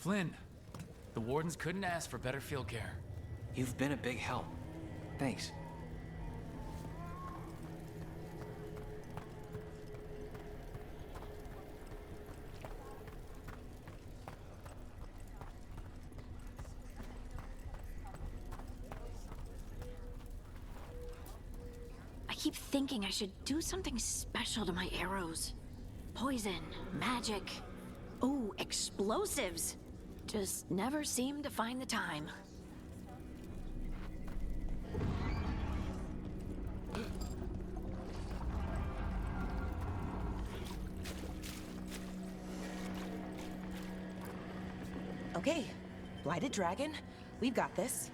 Flynn, the wardens couldn't ask for better field care. You've been a big help. Thanks. I keep thinking I should do something special to my arrows. Poison, magic, oh, explosives. Just never seem to find the time. Okay, Blighted Dragon, we've got this.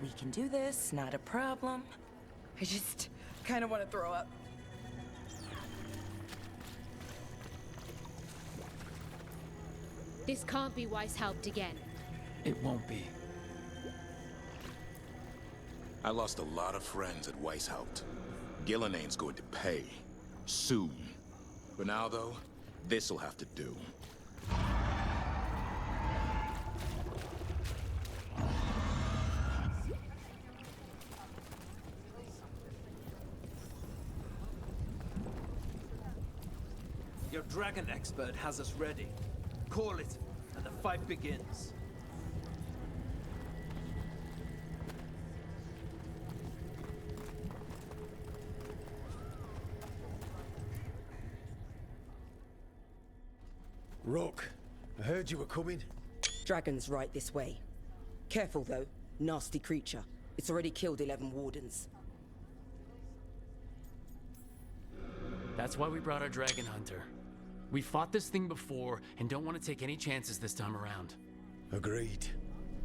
We can do this, not a problem. I just kind of want to throw up. This can't be Weishaupt again. It won't be. I lost a lot of friends at Weishaupt. Gillinane's going to pay. Soon. For now, though, this'll have to do. Your dragon expert has us ready. Call it, and the fight begins. Rook, I heard you were coming. Dragon's right this way. Careful though, nasty creature. It's already killed 11 wardens. That's why we brought our dragon hunter. We fought this thing before and don't want to take any chances this time around. Agreed.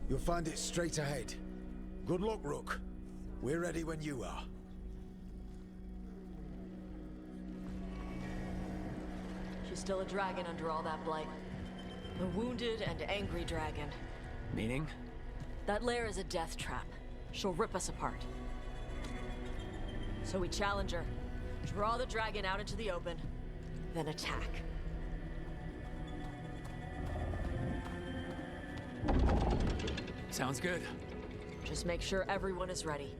You'll find it straight ahead. Good luck, Rook. We're ready when you are. She's still a dragon under all that blight. A wounded and angry dragon. Meaning? That lair is a death trap. She'll rip us apart. So we challenge her. Draw the dragon out into the open, then attack. Sounds good. Just make sure everyone is ready.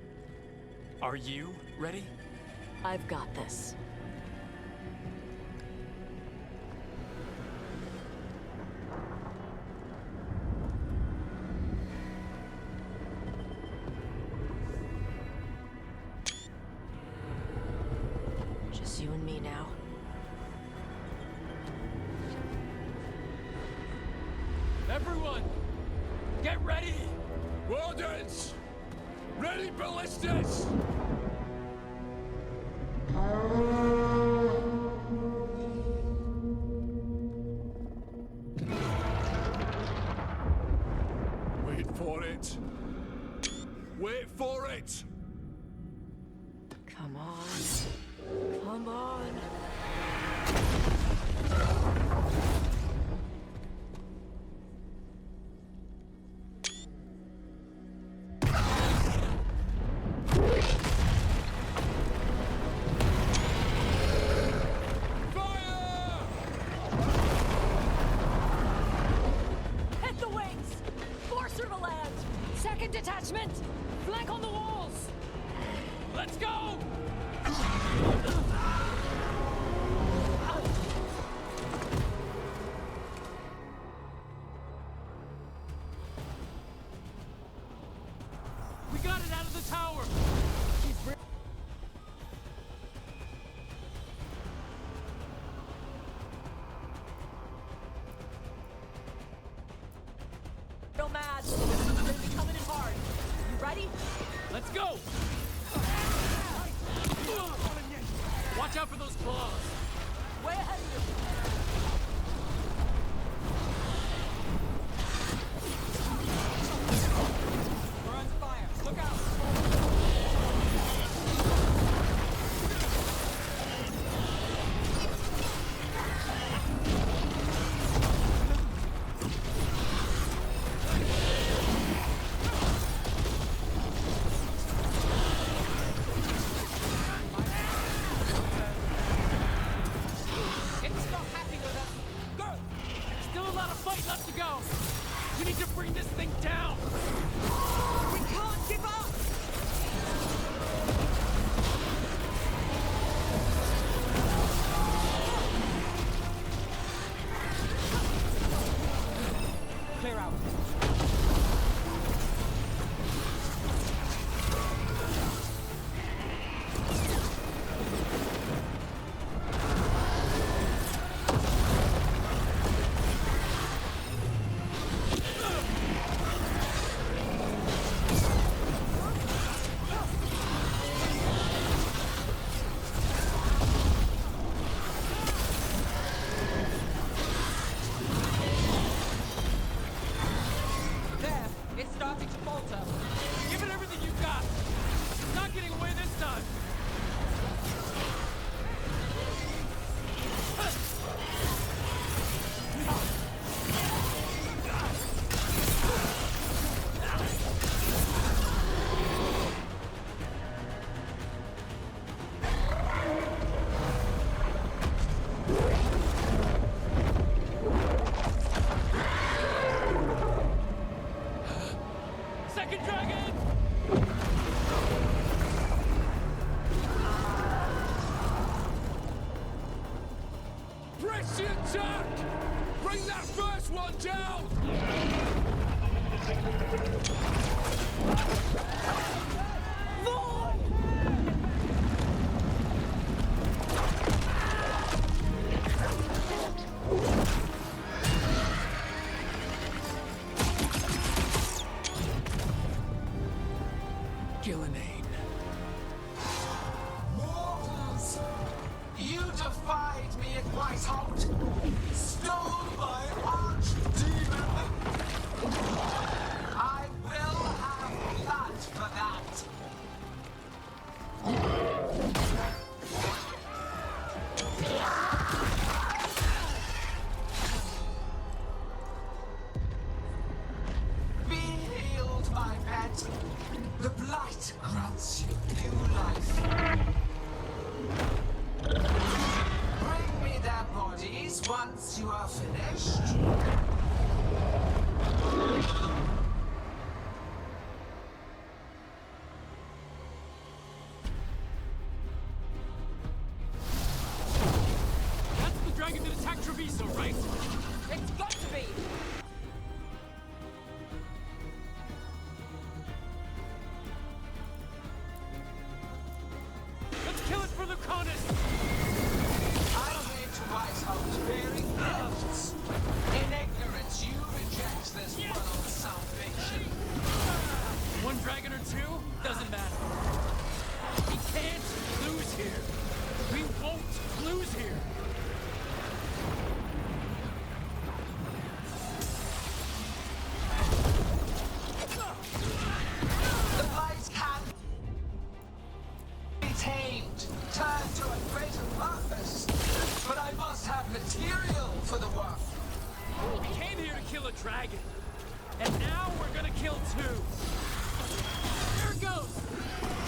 Are you ready? I've got this. Just you and me now. Everyone, get ready! Wardens! Ready ballistas! Wait for it! Wait for it! Come on. Come on. Hit the wings! Force her to land! Second detachment! Flank on the walls! Let's go! We got it out of the tower! Real mad. They're gonna be coming in hard. You ready? Let's go! Watch out for those claws! Way ahead of you. We're on fire. Look out! Still a lot of fight left to go! We need to bring this thing down! We can't give up! Clear out. It's starting to falter. Give it everything you've got! It's not getting away this time! Second dragon! Press the attack! Bring that first one down! Gillenane. Mortals! You defied me at Whitehout! Stole my archdemon! I will have blood for that! Be healed, my pet! The blight grants you new life. Bring me their bodies once you are finished. That's the dragon that attacked Treviso, right? It's got to be! Let's kill it for Lucanus! I came to Whitehout bearing gifts. In ignorance, you reject this world's salvation. One dragon or two? Doesn't matter. We can't lose here. We won't lose here. The blight can be tamed, turned to a greater purpose. But I must have material for the work. We came here to kill a dragon. And now we're gonna kill two. There it goes!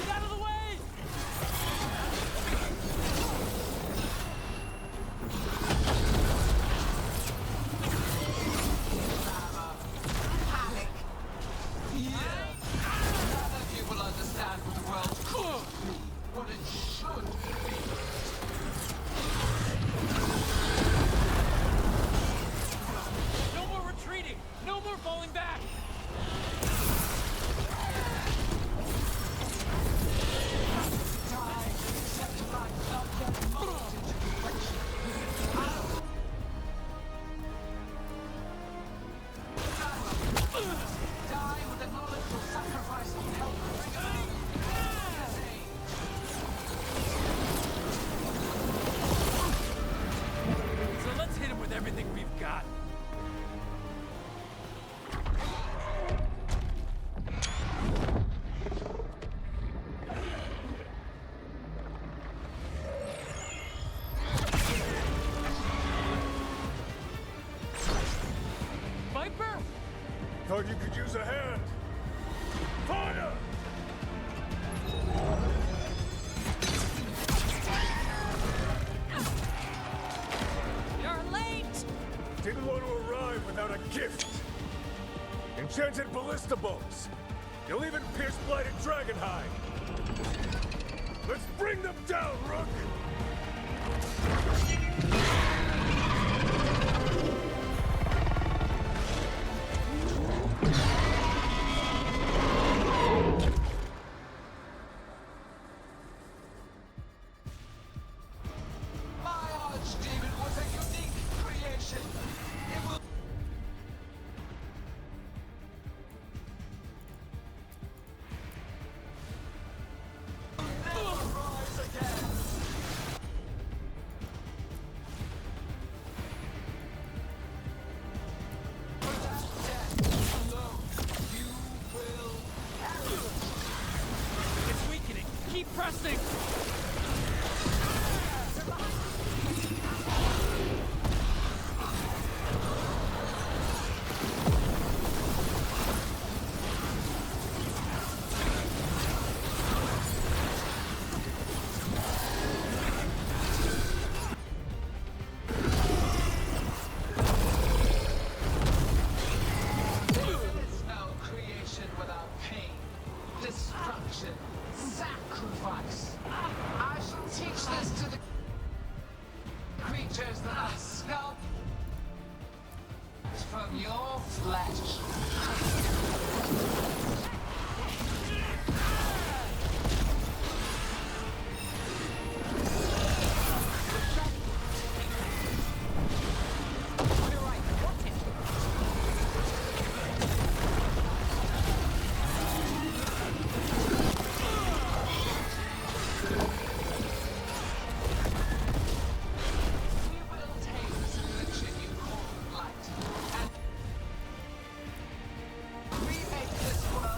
Get out of the way! Panic. Yeah. None of you will understand what the world could be, what it should be. No more retreating! No more falling back! Die, accept my love, mold into perfection. Die with the knowledge you'll sacrifice to help bring about So let's hit him with everything we've got. Viper? Thought you could use a hand. Fire! You're late! Didn't want to arrive without a gift. Enchanted ballista bolts. You'll even pierce blighted dragonhide. Let's bring them down, Rook! My archdemon was a unique creation. It will never rise again. Without death alone, you will perish. It's weakening. Keep pressing. There is no creation without pain, destruction, sacrifice. I shall teach this to the creatures that I sculpt from your flesh. We will take this affliction you call light and remake this world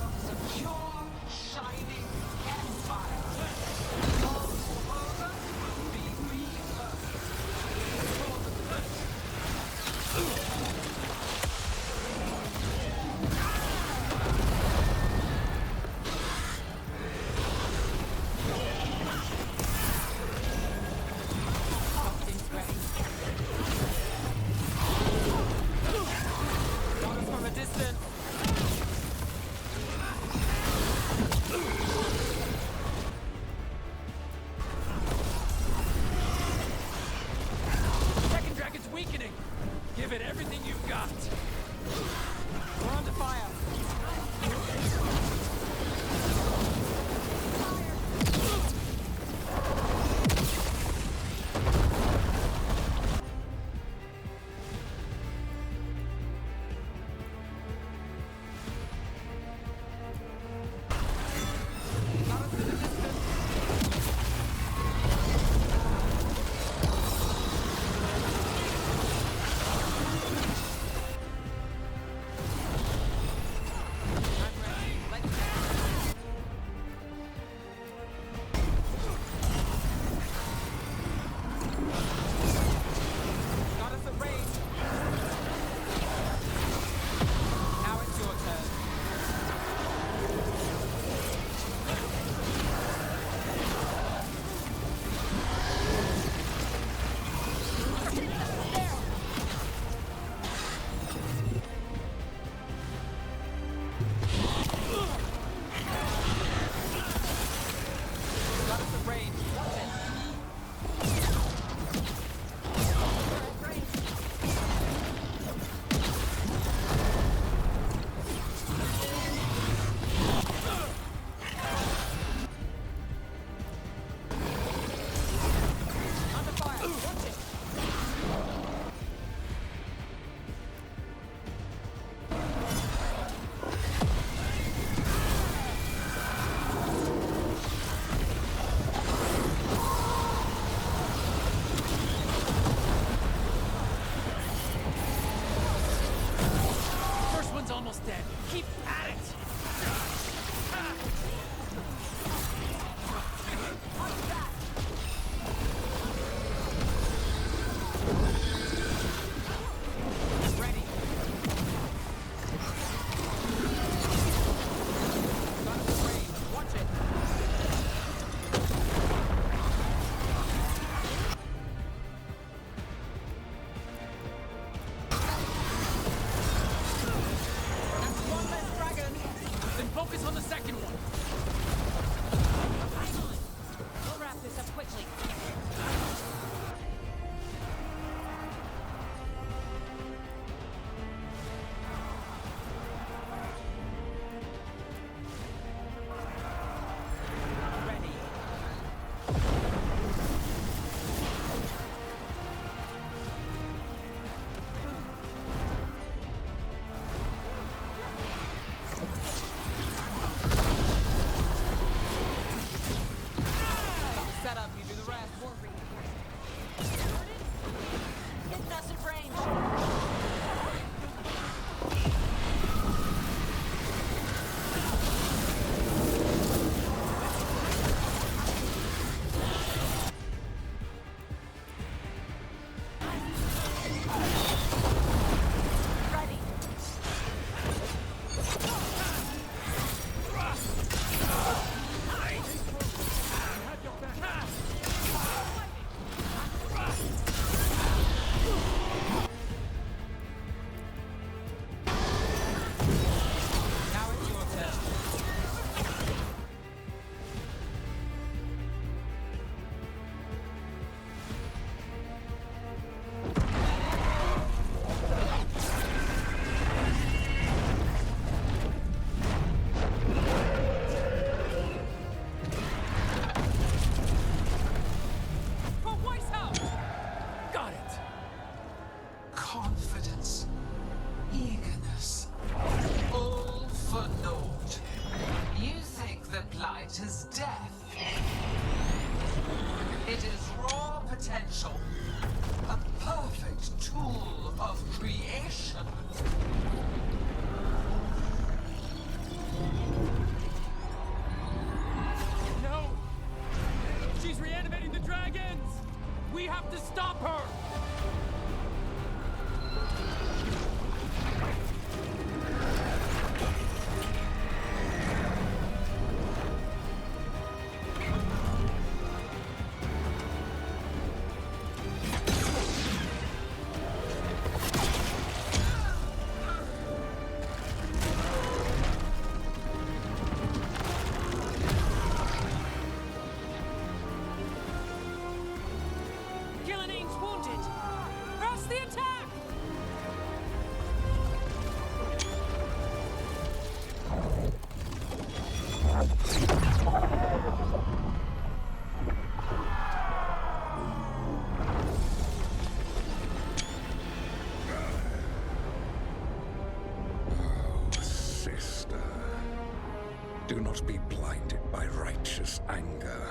not be blinded by righteous anger.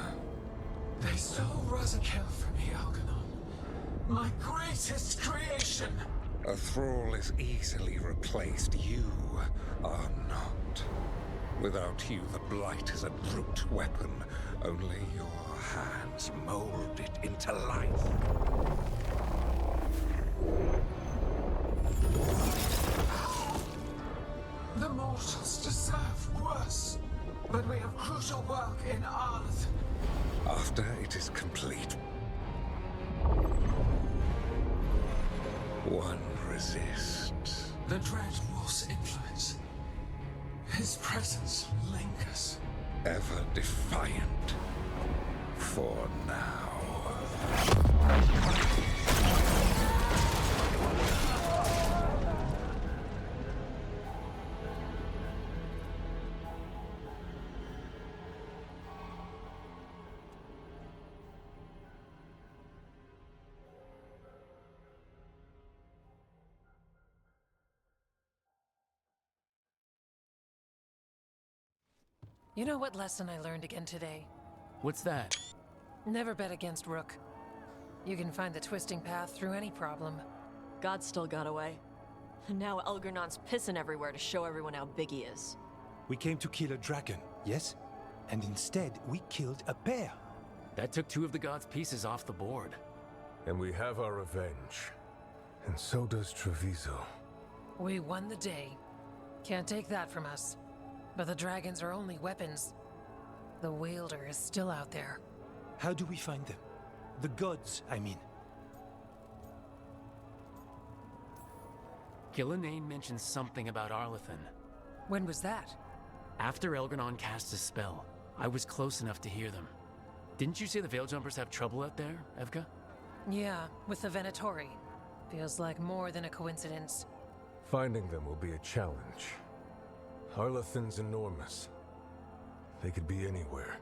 They stole Razakel from me, Algernon. My greatest creation! A thrall is easily replaced. You are not. Without you, the Blight is a brute weapon. Only your hands mold it into life. The mortals deserve worse. But we have crucial work in Arth. After it is complete, one resists. The Dread Wolf's influence. His presence lingers. Ever defiant. For now. You know what lesson I learned again today? What's that? Never bet against Rook. You can find the twisting path through any problem. God still got away. And now Elgernon's pissing everywhere to show everyone how big he is. We came to kill a dragon, yes? And instead, we killed a bear. That took 2 of the gods' pieces off the board. And we have our revenge. And so does Treviso. We won the day. Can't take that from us. But the dragons are only weapons. The wielder is still out there. How do we find them? The gods, I mean. Gillenane mentioned something about Arlethan. When was that? After Elgernon cast his spell, I was close enough to hear them. Didn't you say the Veiljumpers have trouble out there, Evka? Yeah, with the Venatori. Feels like more than a coincidence. Finding them will be a challenge. Arlethan's enormous. They could be anywhere.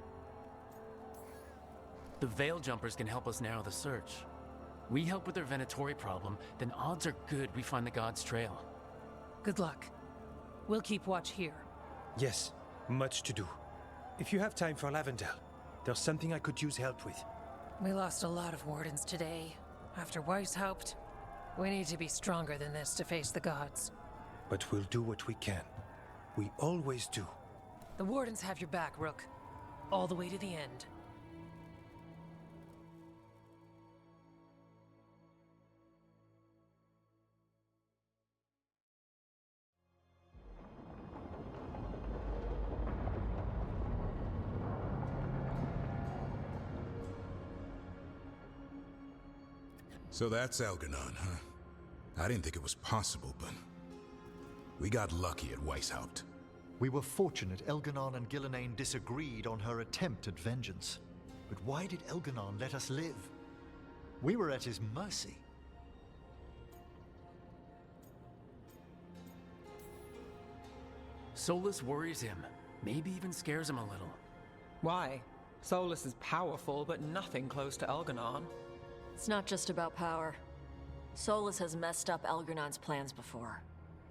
The Veiljumpers can help us narrow the search. We help with their Venatori problem, then odds are good we find the God's trail. Good luck. We'll keep watch here. Yes, much to do. If you have time for Lavendel, there's something I could use help with. We lost a lot of wardens today. After Weishaupt, we need to be stronger than this to face the gods. But we'll do what we can. We always do. The wardens have your back, Rook. All the way to the end. So that's Elgernon, huh? I didn't think it was possible, but we got lucky at Weishaupt. We were fortunate Elgernon and Gillenane disagreed on her attempt at vengeance. But why did Elgernon let us live? We were at his mercy. Solus worries him, maybe even scares him a little. Why? Solus is powerful, but nothing close to Elgernon. It's not just about power. Solus has messed up Elgernon's plans before.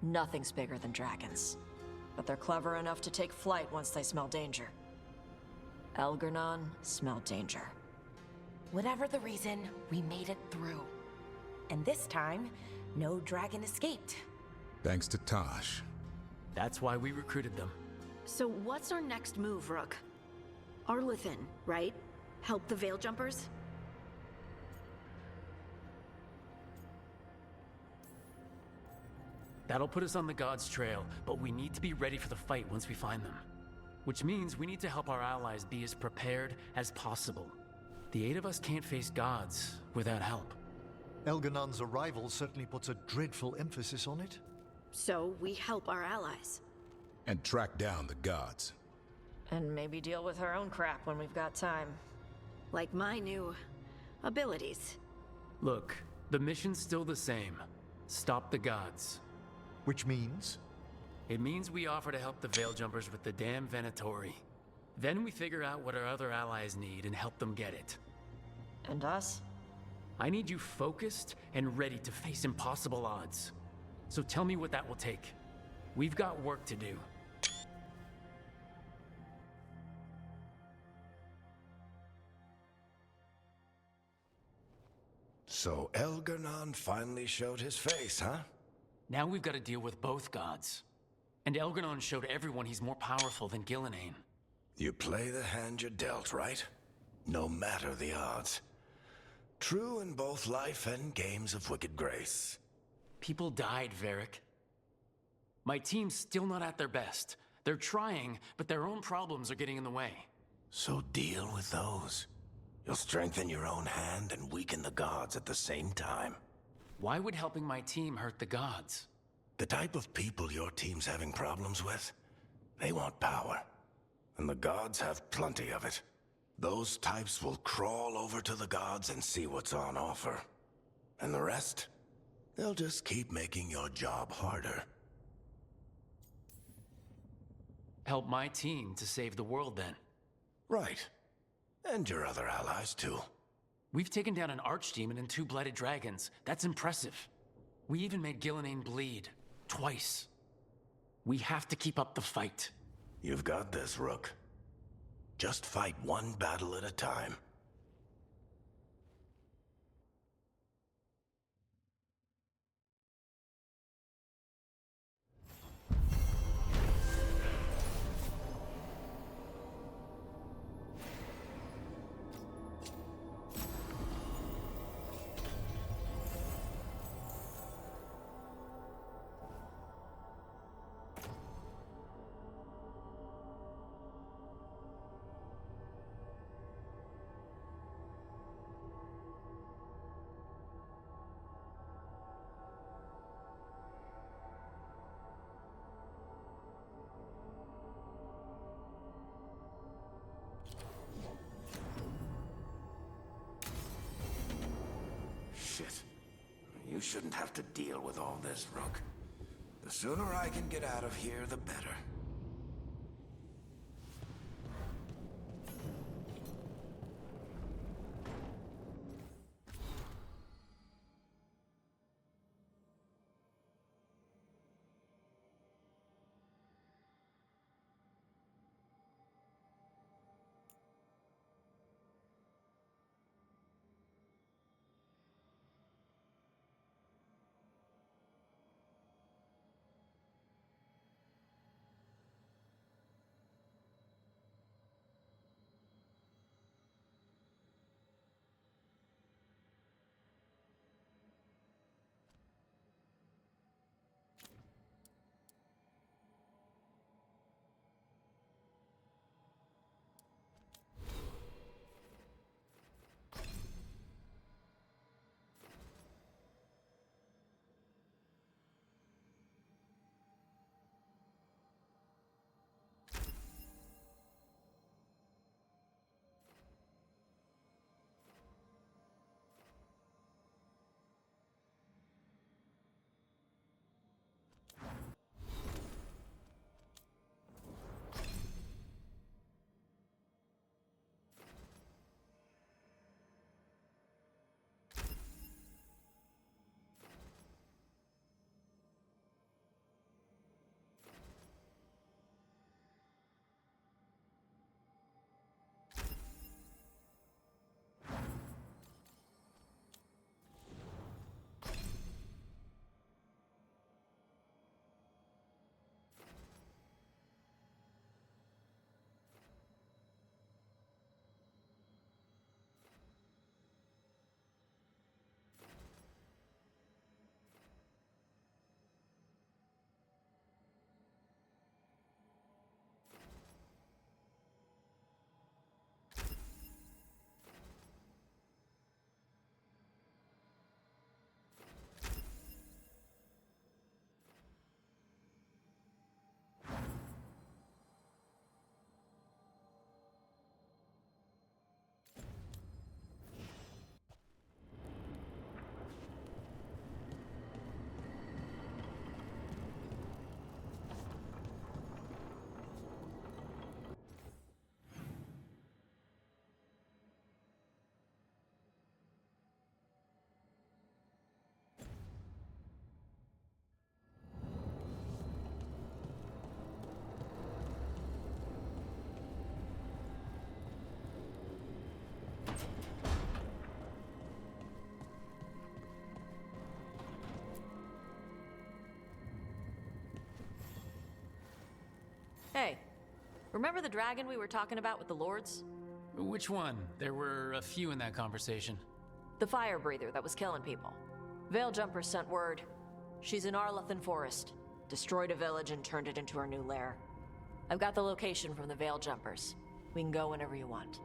Nothing's bigger than dragons. But they're clever enough to take flight once they smell danger. Elgernon smelled danger. Whatever the reason, we made it through. And this time, no dragon escaped. Thanks to Tosh. That's why we recruited them. So what's our next move, Rook? Arlethan, right? Help the Veiljumpers? That'll put us on the God's trail, but we need to be ready for the fight once we find them. Which means we need to help our allies be as prepared as possible. The 8 of us can't face gods without help. Elgernon's arrival certainly puts a dreadful emphasis on it. So we help our allies. And track down the gods. And maybe deal with our own crap when we've got time. Like my new abilities. Look, the mission's still the same. Stop the gods. Which means? It means we offer to help the Veiljumpers with the damn Venatori. Then we figure out what our other allies need and help them get it. And us? I need you focused and ready to face impossible odds. So tell me what that will take. We've got work to do. So Elgar'nan finally showed his face, huh? Now we've got to deal with both gods. And Elgar'nan showed everyone he's more powerful than Gillenane. You play the hand you're dealt, right? No matter the odds. True in both life and games of wicked grace. People died, Varric. My team's still not at their best. They're trying, but their own problems are getting in the way. So deal with those. You'll strengthen your own hand and weaken the gods at the same time. Why would helping my team hurt the gods? The type of people your team's having problems with, they want power. And the gods have plenty of it. Those types will crawl over to the gods and see what's on offer. And the rest? They'll just keep making your job harder. Help my team to save the world, then. Right. And your other allies, too. We've taken down an archdemon and 2 blighted dragons. That's impressive. We even made Gillenane bleed. Twice. We have to keep up the fight. You've got this, Rook. Just fight one battle at a time. Shit. You shouldn't have to deal with all this, Rook. The sooner I can get out of here, the better. Hey, remember the dragon we were talking about with the lords? Which one? There were a few in that conversation. The fire breather that was killing people. Veil Jumpers sent word. She's in Arlathan Forest. Destroyed a village and turned it into her new lair. I've got the location from the Veil Jumpers. We can go whenever you want.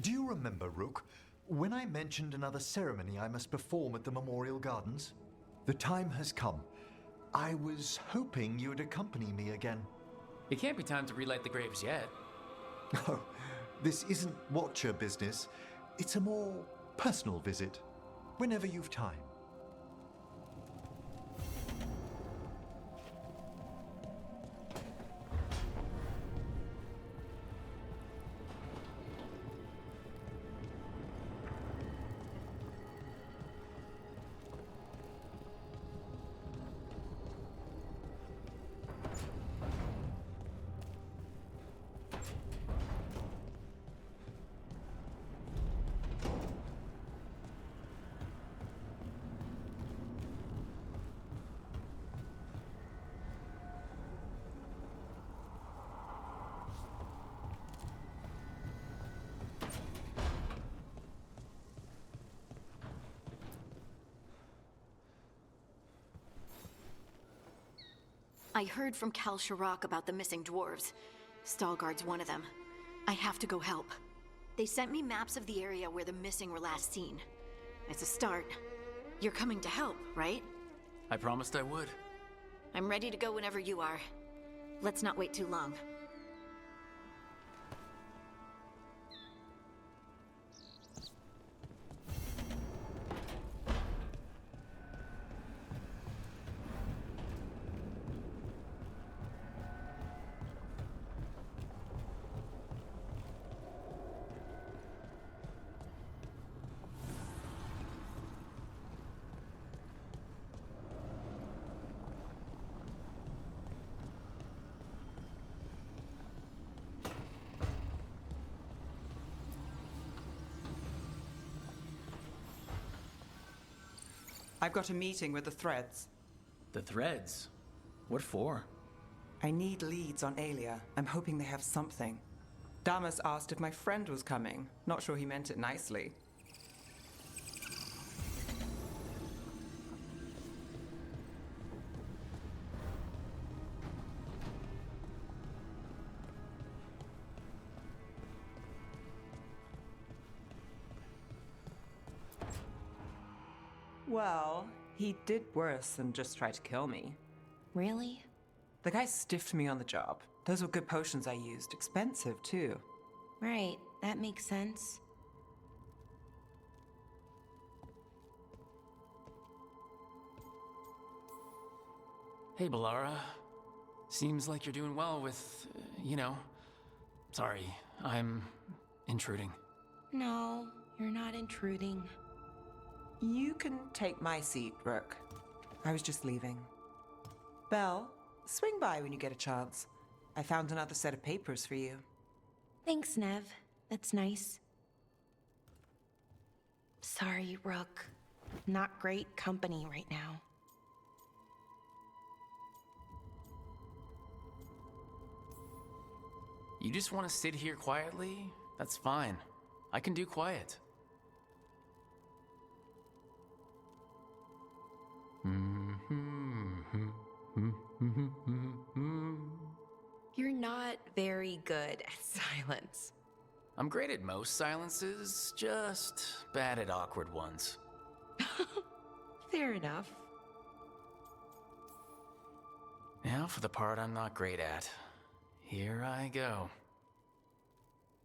Do you remember, Rook, when I mentioned another ceremony I must perform at the Memorial Gardens? The time has come. I was hoping you'd accompany me again. It can't be time to relight the graves yet. Oh, this isn't Watcher business. It's a more personal visit. Whenever you've time. I heard from Kal Sharok about the missing dwarves. Stalguard's one of them. I have to go help. They sent me maps of the area where the missing were last seen. It's a start. You're coming to help, right? I promised I would. I'm ready to go whenever you are. Let's not wait too long. I've got a meeting with the Threads. The Threads? What for? I need leads on Aelia. I'm hoping they have something. Damas asked if my friend was coming. Not sure he meant it nicely. Well, he did worse than just try to kill me. Really? The guy stiffed me on the job. Those were good potions I used. Expensive, too. Right, that makes sense. Hey, Bellara. Seems like you're doing well with, Sorry, I'm intruding. No, you're not intruding. You can take my seat, Rook. I was just leaving. Belle, swing by when you get a chance. I found another set of papers for you. Thanks, Nev. That's nice. Sorry, Rook. Not great company right now. You just want to sit here quietly? That's fine. I can do quiet. You're not very good at silence. I'm great at most silences, just bad at awkward ones. Fair enough. Now for the part I'm not great at. Here I go.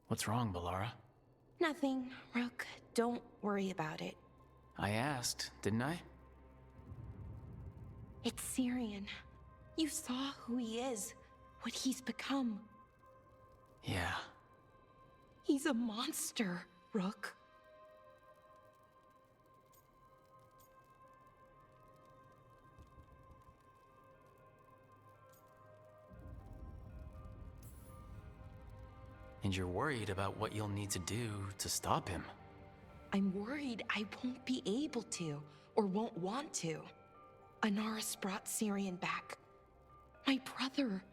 What's wrong, Bellara? Nothing, Rook. Don't worry about it. I asked, didn't I? It's Syrian. You saw who he is, what he's become. Yeah. He's a monster, Rook. And you're worried about what you'll need to do to stop him. I'm worried I won't be able to, or won't want to. Anaris brought Syrian back. My brother.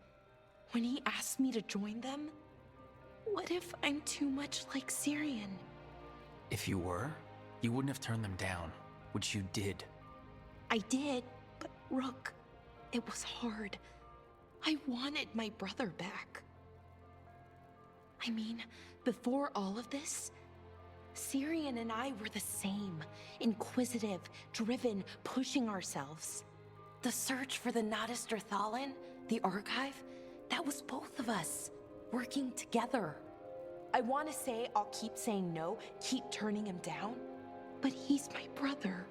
When he asked me to join them, what if I'm too much like Syrian? If you were, you wouldn't have turned them down, which you did. I did, but Rook, it was hard. I wanted my brother back. I mean, before all of this, Syrian and I were the same. Inquisitive, driven, pushing ourselves. The search for the Nautister Thalin, the archive, that was both of us, working together. I want to say I'll keep saying no, keep turning him down, but he's my brother.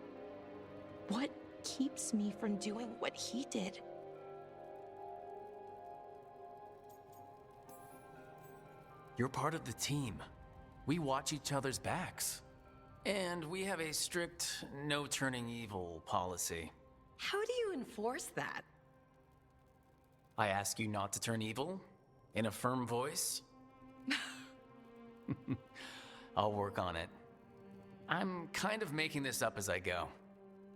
What keeps me from doing what he did? You're part of the team. We watch each other's backs. And we have a strict no turning evil policy. How do you enforce that? I ask you not to turn evil, in a firm voice. I'll work on it. I'm kind of making this up as I go.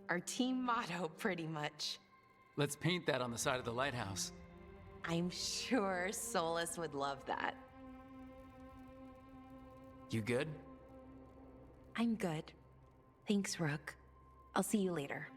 Our team motto, pretty much. Let's paint that on the side of the lighthouse. I'm sure Solus would love that. You good? I'm good. Thanks, Rook. I'll see you later.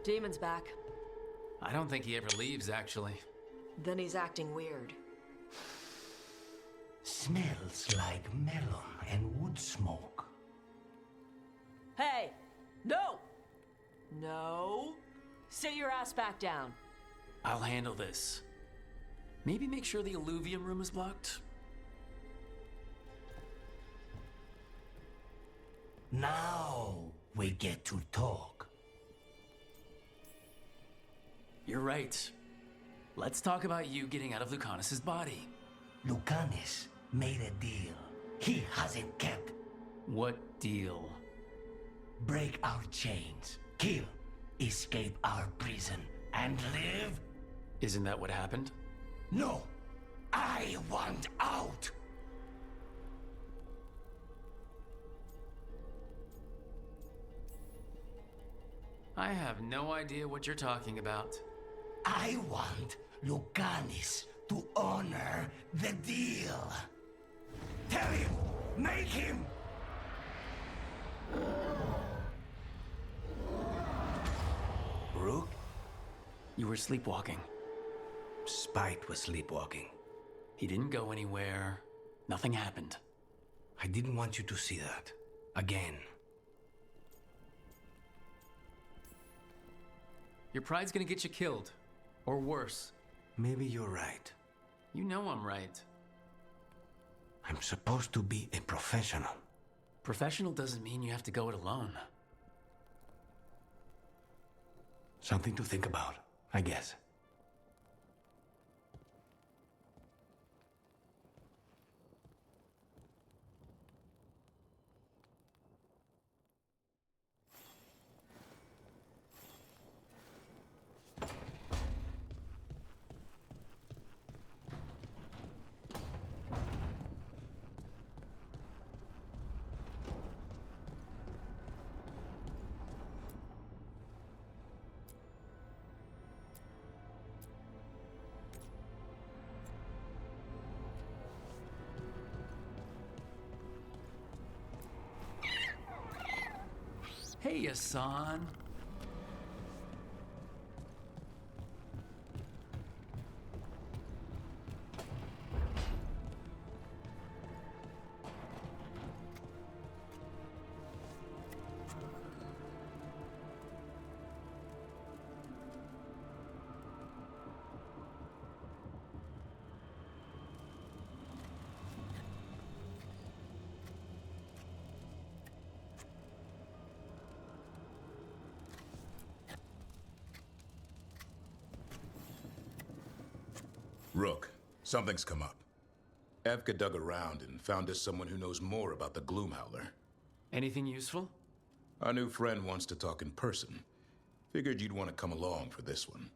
Demon's back. I don't think he ever leaves, actually. Then he's acting weird. Smells like melon and wood smoke. Hey! No! No! Sit your ass back down. I'll handle this. Maybe make sure the alluvium room is blocked? Now we get to talk. You're right. Let's talk about you getting out of Lucanus's body. Lucanus made a deal he hasn't kept. What deal? Break our chains, kill, escape our prison, and live? Isn't that what happened? No! I want out! I have no idea what you're talking about. I want Lucanus to honor the deal. Tell him! Make him! Rook? You were sleepwalking. Spite was sleepwalking. He didn't go anywhere. Nothing happened. I didn't want you to see that. Again. Your pride's gonna get you killed. Or worse. Maybe you're right. You know I'm right. I'm supposed to be a professional. Professional doesn't mean you have to go it alone. Something to think about, I guess. Hey, Hassan. Rook, something's come up. Evka dug around and found us someone who knows more about the Gloomhowler. Anything useful? Our new friend wants to talk in person. Figured you'd want to come along for this one.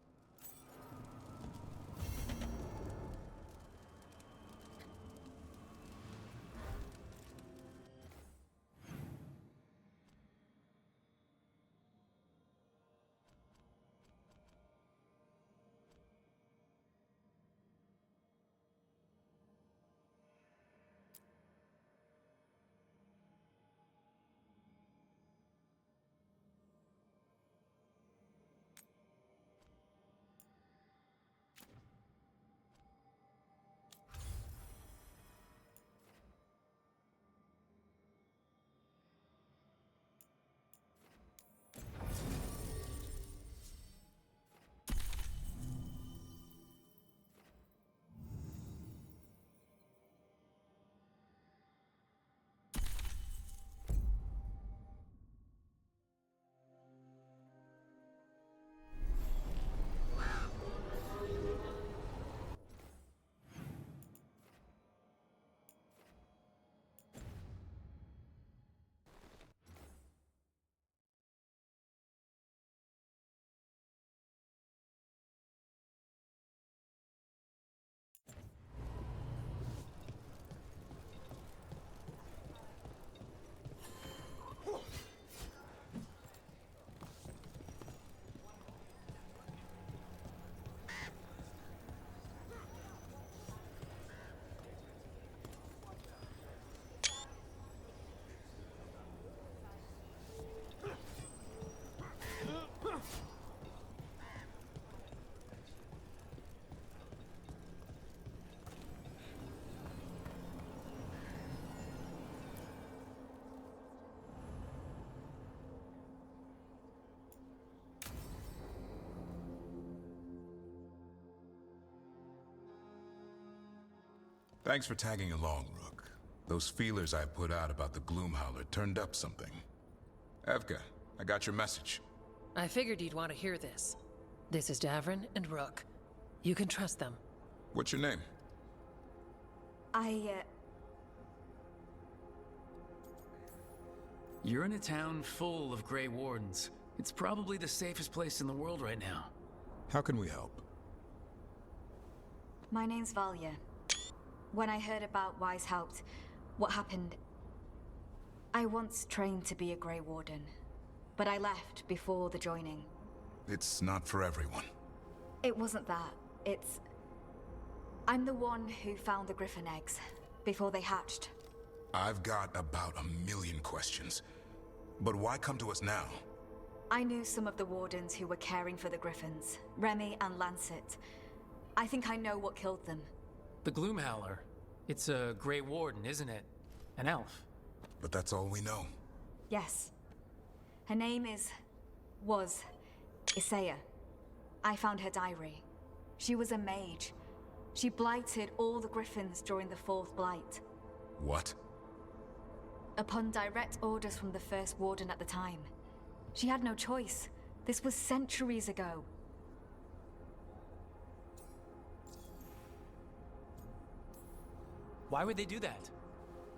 Thanks for tagging along, Rook. Those feelers I put out about the Gloomhowler turned up something. Evka, I got your message. I figured you'd want to hear this. This is Davrin and Rook. You can trust them. What's your name? You're in a town full of Grey Wardens. It's probably the safest place in the world right now. How can we help? My name's Valia. When I heard about Weishaupt, what happened... I once trained to be a Grey Warden, but I left before the joining. It's not for everyone. It wasn't that. It's... I'm the one who found the Griffin eggs, before they hatched. I've got about 1,000,000 questions. But why come to us now? I knew some of the Wardens who were caring for the Griffins, Remy and Lancet. I think I know what killed them. The Gloomhowler. It's a Grey Warden, isn't it? An elf. But that's all we know. Yes. Her name was Isaiah. I found her diary. She was a mage. She blighted all the Griffins during the Fourth Blight. What? Upon direct orders from the First Warden at the time. She had no choice. This was centuries ago. Why would they do that?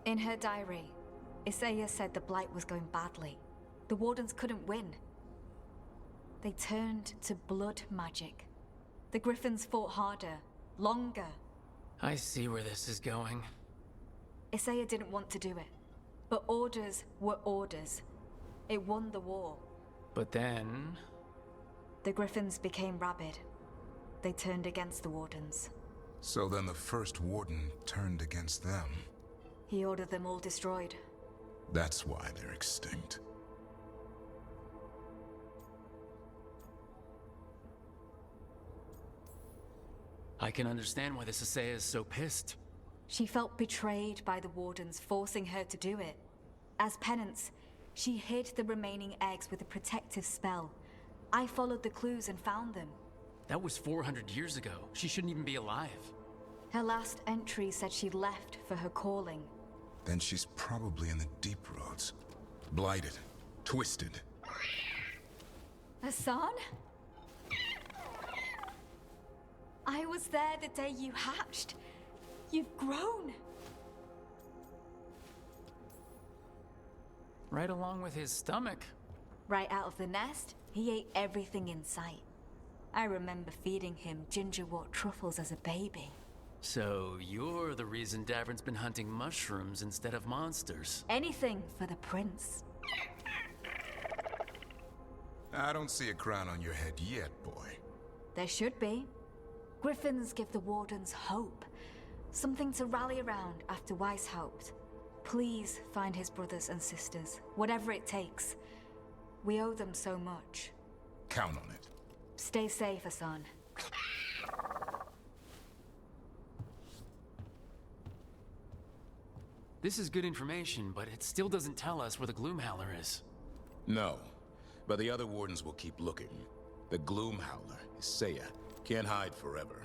In her diary, Isaiah said the Blight was going badly. The Wardens couldn't win. They turned to blood magic. The Griffins fought harder, longer. I see where this is going. Isaiah didn't want to do it. But orders were orders. It won the war. But then... The Griffins became rabid. They turned against the Wardens. So then the First Warden turned against them. He ordered them all destroyed. That's why they're extinct. I can understand why this Isaiah is so pissed. She felt betrayed by the Wardens, forcing her to do it. As penance, she hid the remaining eggs with a protective spell. I followed the clues and found them. That was 400 years ago. She shouldn't even be alive. Her last entry said she left for her calling. Then she's probably in the deep roads. Blighted. Twisted. Hassan? I was there the day you hatched. You've grown. Right along with his stomach. Right out of the nest, he ate everything in sight. I remember feeding him gingerwort truffles as a baby. So you're the reason Davern's been hunting mushrooms instead of monsters. Anything for the prince. I don't see a crown on your head yet, boy. There should be. Griffins give the Wardens hope. Something to rally around after Weishaupt. Please find his brothers and sisters, whatever it takes. We owe them so much. Count on it. Stay safe, Hassan. This is good information, but it still doesn't tell us where the Gloomhowler is. No, but the other wardens will keep looking. The Gloomhowler, Isaiah, can't hide forever.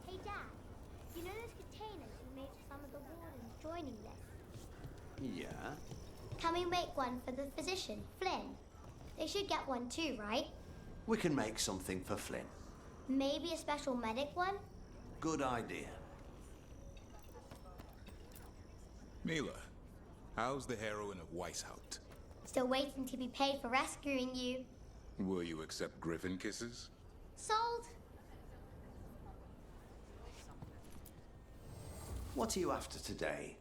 Hey, Dad. You know those containers we made for some of the wardens joining this? Yeah? Can we make one for the physician, Flynn? They should get one too, right? We can make something for Flynn. Maybe a special medic one? Good idea. Mila, how's the heroine of Weishaupt? Still waiting to be paid for rescuing you. Will you accept Griffin kisses? Sold? What are you after today?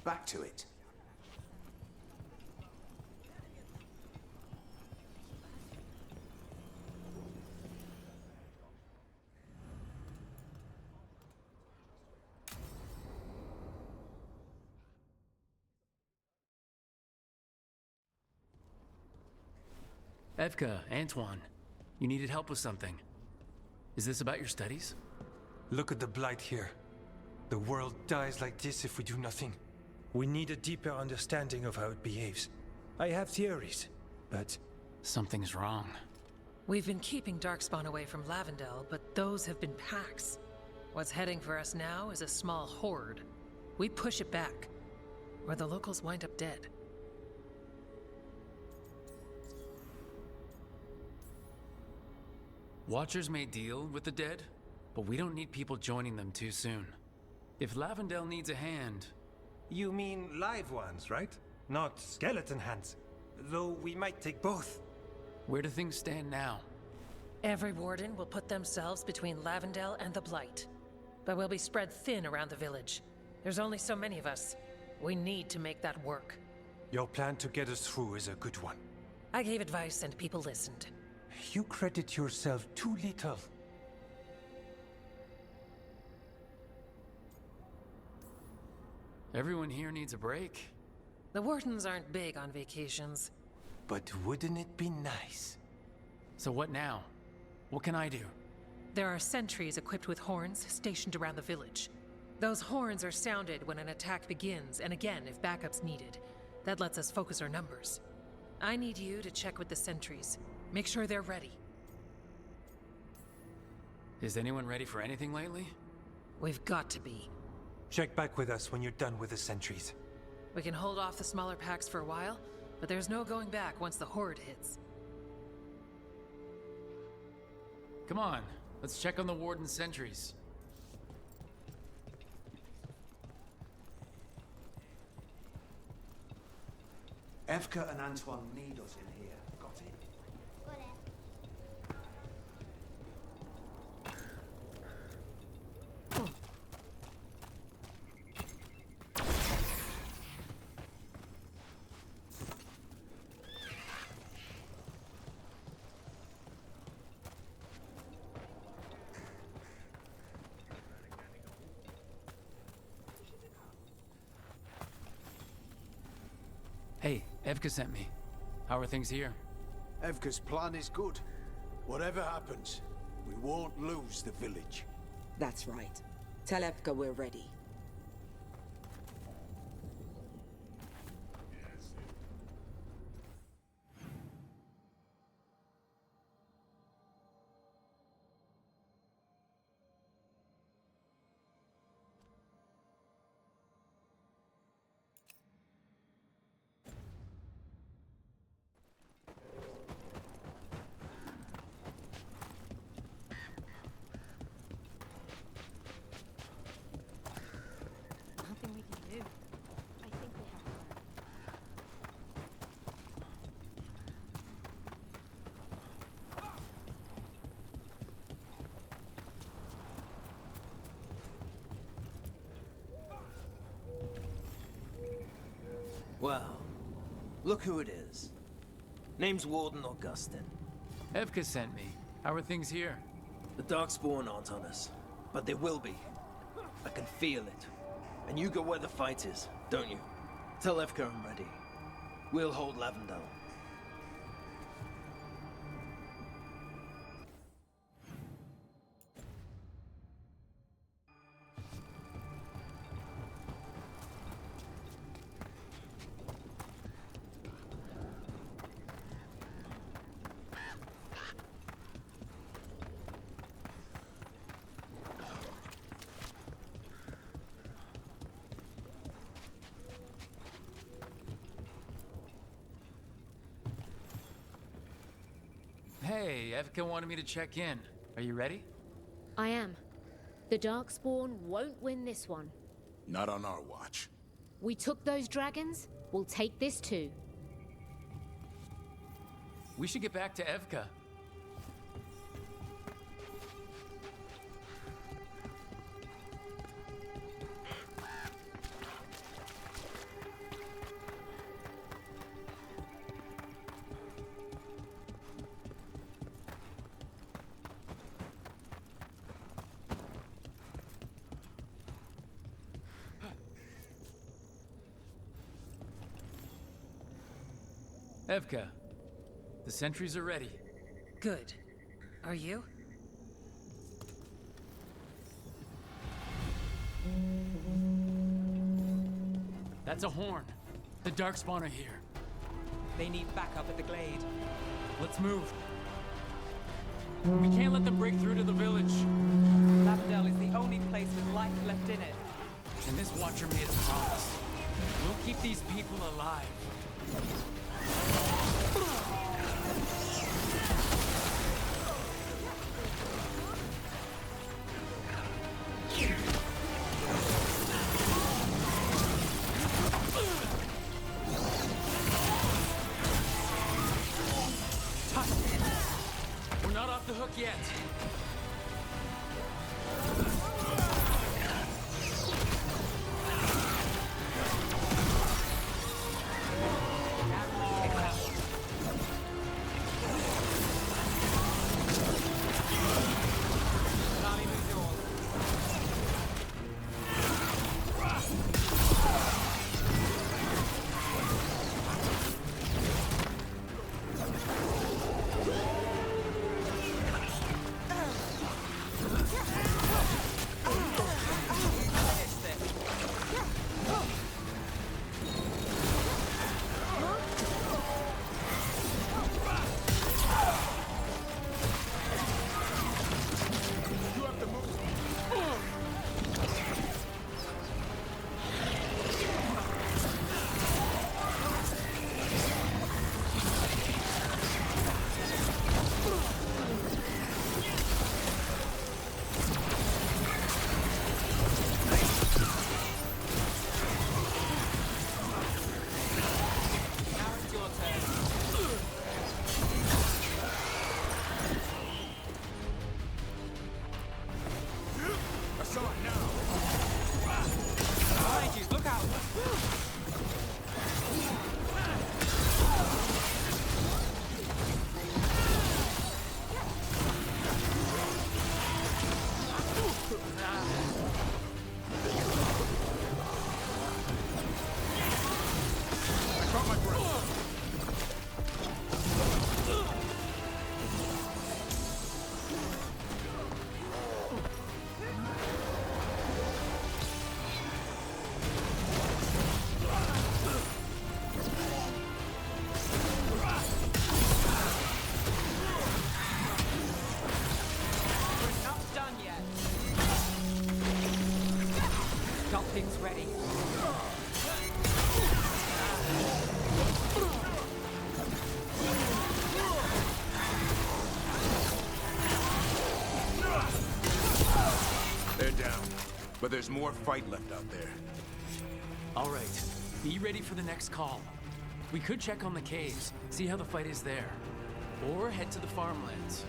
Back to it. Evka, Antoine, you needed help with something. Is this about your studies? Look at the blight here. The world dies like this if we do nothing. We need a deeper understanding of how it behaves. I have theories, but... Something's wrong. We've been keeping Darkspawn away from Lavendel, but those have been packs. What's heading for us now is a small horde. We push it back, or the locals wind up dead. Watchers may deal with the dead, but we don't need people joining them too soon. If Lavendel needs a hand... You mean live ones, right? Not skeleton hands. Though we might take both. Where do things stand now? Every warden will put themselves between Lavendel and the Blight. But we'll be spread thin around the village. There's only so many of us. We need to make that work. Your plan to get us through is a good one. I gave advice and people listened. You credit yourself too little. Everyone here needs a break. The Wardens aren't big on vacations. But wouldn't it be nice? So what now? What can I do? There are sentries equipped with horns stationed around the village. Those horns are sounded when an attack begins, and again if backup's needed. That lets us focus our numbers. I need you to check with the sentries. Make sure they're ready. Is anyone ready for anything lately? We've got to be. Check back with us when you're done with the sentries. We can hold off the smaller packs for a while, but there's no going back once the horde hits. Come on, let's check on the Warden sentries. Evka and Antoine need us in here. Got it? Got it. Hey, Evka sent me. How are things here? Evka's plan is good. Whatever happens, we won't lose the village. That's right. Tell Evka we're ready. Nothing we can do. I think they have to. Well, look who it is. Name's Warden Augustin. Evka sent me. How are things here? The Darkspawn aren't on us, but they will be. I can feel it. And you go where the fight is, don't you? Tell Evka I'm ready. We'll hold Lavendale. Hey, Evka wanted me to check in. Are you ready? I am. The Darkspawn won't win this one. Not on our watch. We took those dragons, we'll take this too. We should get back to Evka. Evka, the sentries are ready. Good. Are you? That's a horn. The Darkspawn are here. They need backup at the Glade. Let's move. We can't let them break through to the village. Lavendale is the only place with life left in it. And this Watcher made a promise. We'll keep these people alive. We're not off the hook yet. ready? They're down, but there's more fight left out there. All right, be ready for the next call. We could check on the caves, see how the fight is there. Or head to the farmlands.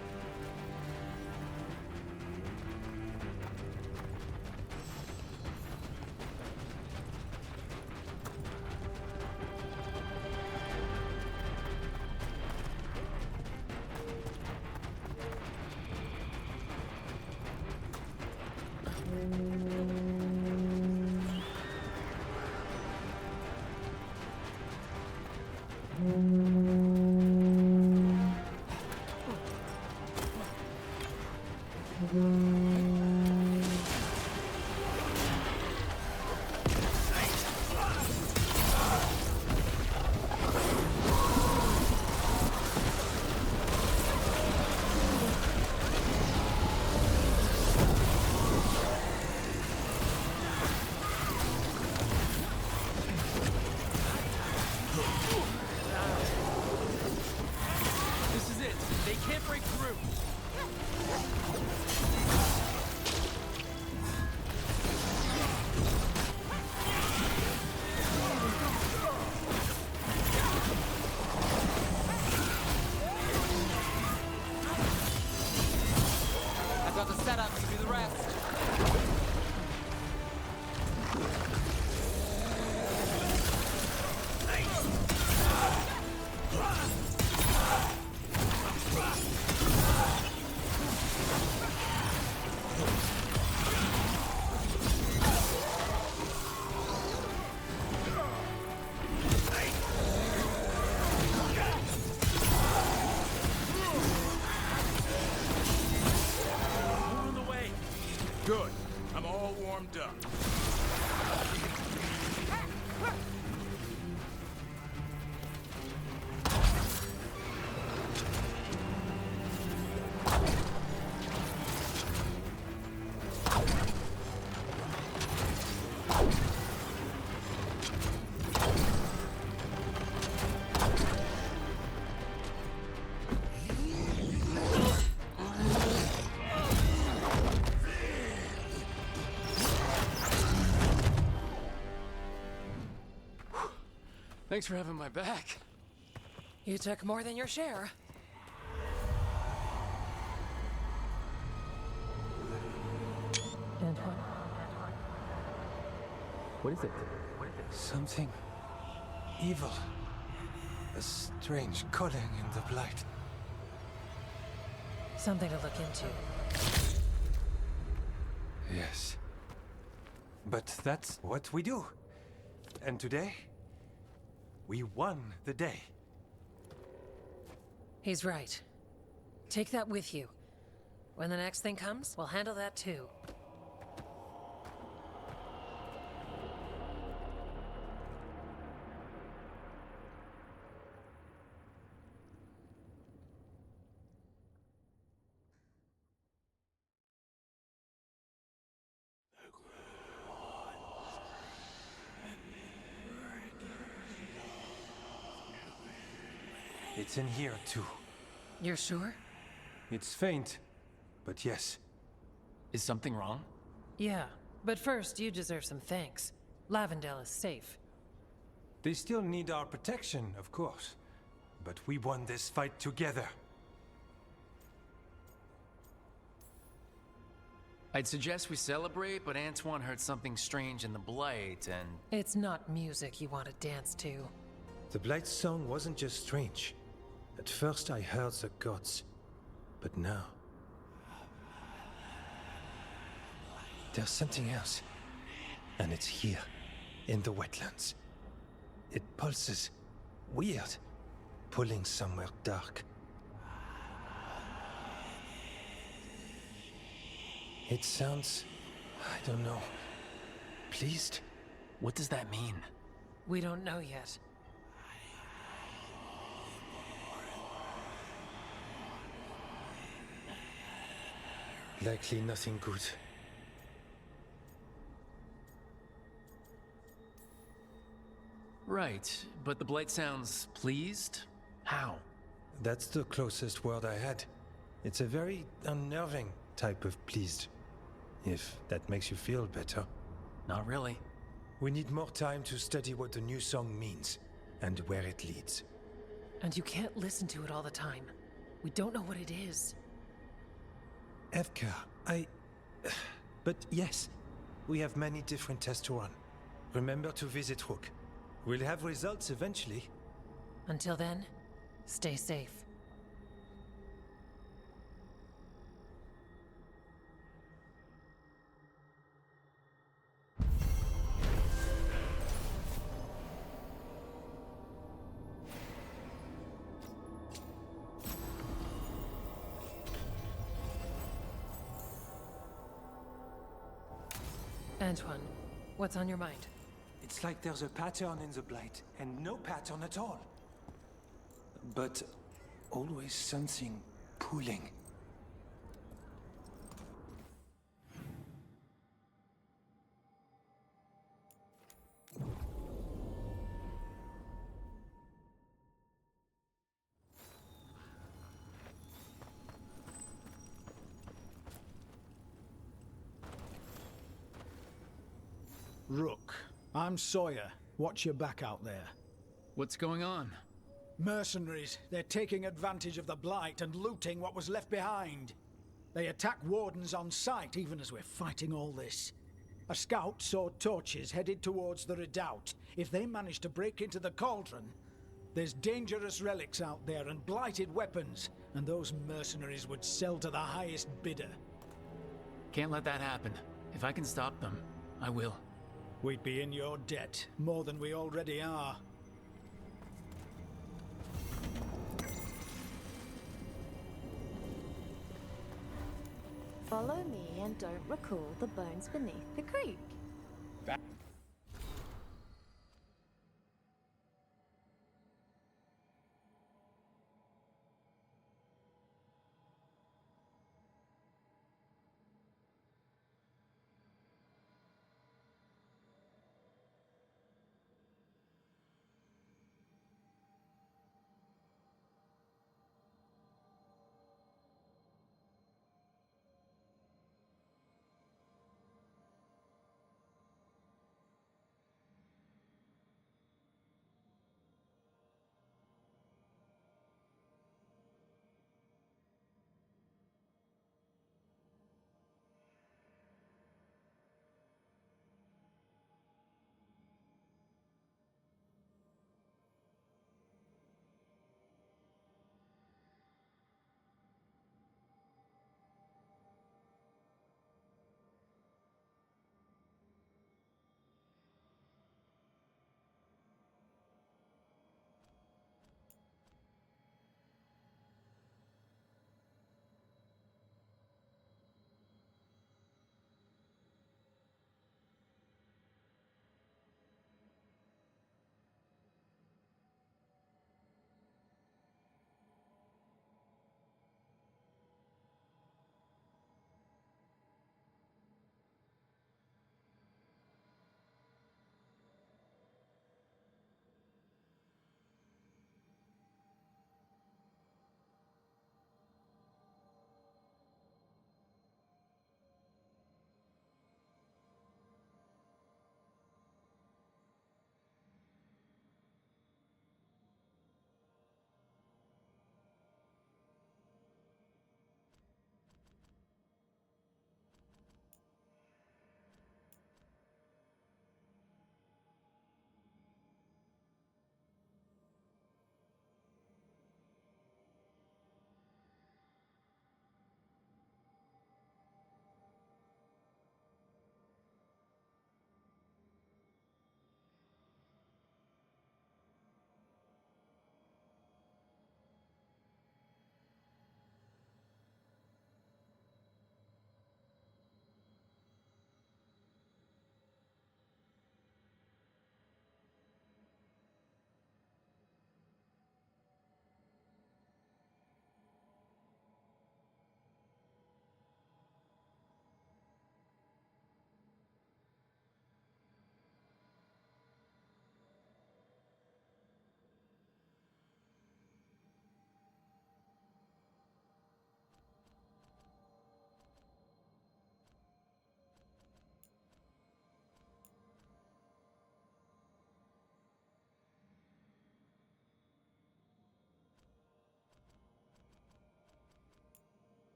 This is it. They can't break through. I've got the setup to do the rest. More on the way. Good. I'm all warmed up. Thanks for having my back. You took more than your share. Antoine? What is it? Something evil. A strange calling in the blight. Something to look into. Yes. But that's what we do. And today, we won the day. He's right. Take that with you. When the next thing comes, we'll handle that too. It's in here too. You're sure? It's faint, but yes. Is something wrong? Yeah, but first you deserve some thanks. Lavendale is safe. They still need our protection, of course. But we won this fight together. I'd suggest we celebrate, but Antoine heard something strange in the Blight, and... It's not music you want to dance to. The Blight's song wasn't just strange. At first I heard the gods. But now... there's something else. And it's here, in the wetlands. It pulses. Weird. Pulling somewhere dark. It sounds... I don't know. Pleased? What does that mean? We don't know yet. Likely nothing good. Right, but the Blight sounds pleased? How? That's the closest word I had. It's a very unnerving type of pleased. If that makes you feel better. Not really. We need more time to study what the new song means, and where it leads. And you can't listen to it all the time. We don't know what it is. Evka, But yes, we have many different tests to run. Remember to visit Rook. We'll have results eventually. Until then, stay safe. Antoine, what's on your mind? It's like there's a pattern in the Blight, and no pattern at all. But always something pulling. Rook, I'm Sawyer. Watch your back out there. What's going on? Mercenaries. They're taking advantage of the Blight and looting what was left behind. They attack wardens on sight, even as we're fighting all this. A scout saw torches headed towards the redoubt. If they manage to break into the cauldron, there's dangerous relics out there and blighted weapons, and those mercenaries would sell to the highest bidder. Can't let that happen. If I can stop them, I will. We'd be in your debt, more than we already are. Follow me and don't recall the bones beneath the creek.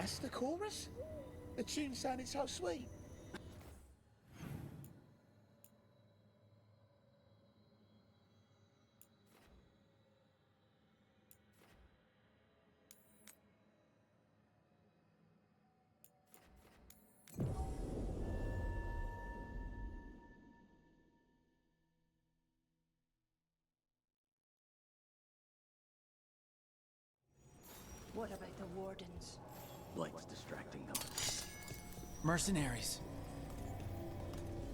That's the chorus? The tune sounded so sweet. What about the wardens? Blight's distracting them. Mercenaries.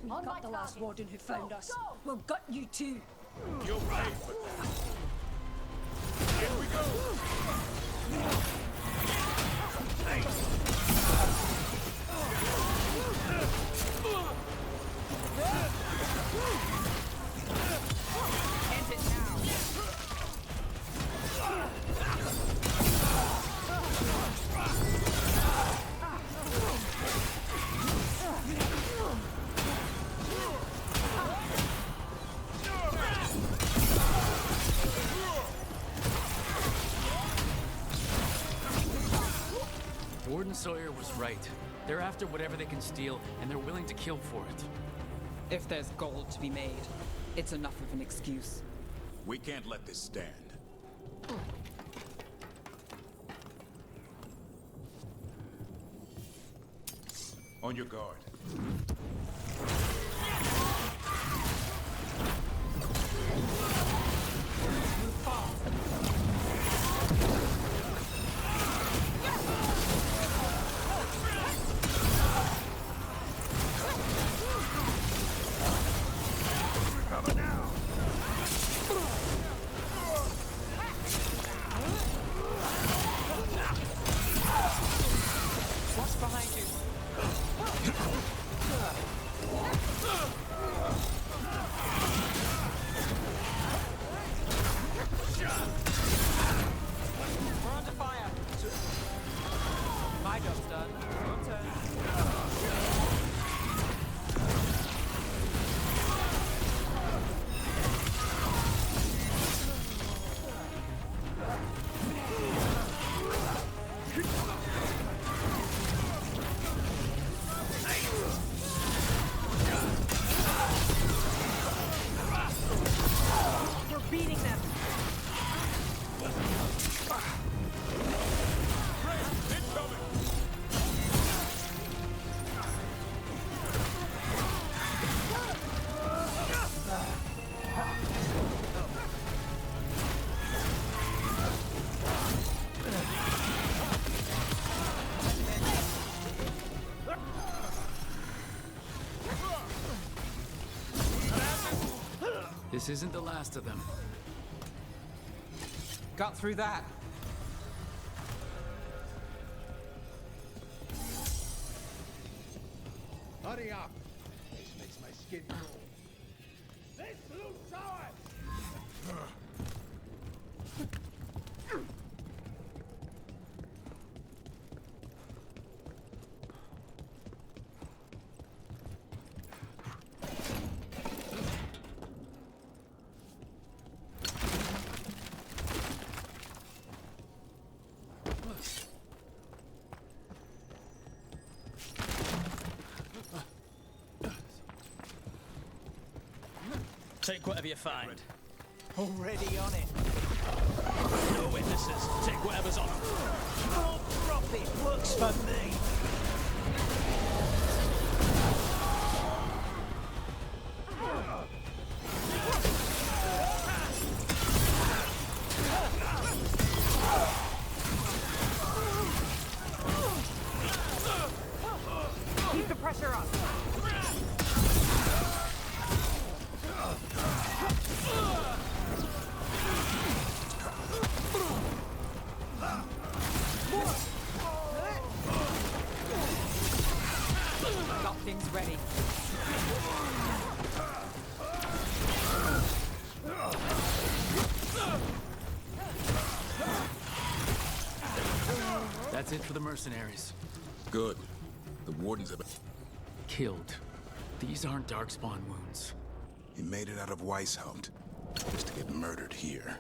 We got the last warden who found us. We've got you too. You'll pay for that. Here we go. End it now. Warden Sawyer was right. They're after whatever they can steal, and they're willing to kill for it. If there's gold to be made, it's enough of an excuse. We can't let this stand. On your guard. What's behind you? We're under fire. My job's done. Your turn. We're beating them. This isn't the last of them. Got through that. Hurry up. This makes my skin crawl. This blue sour! Take whatever you find. Already on it. No witnesses. Take whatever's on them. More profit works for me. Keep the pressure up. Got things ready. That's it for the mercenaries. Good. The wardens have... Killed. These aren't Darkspawn wounds. He made it out of Weishaupt, just to get murdered here.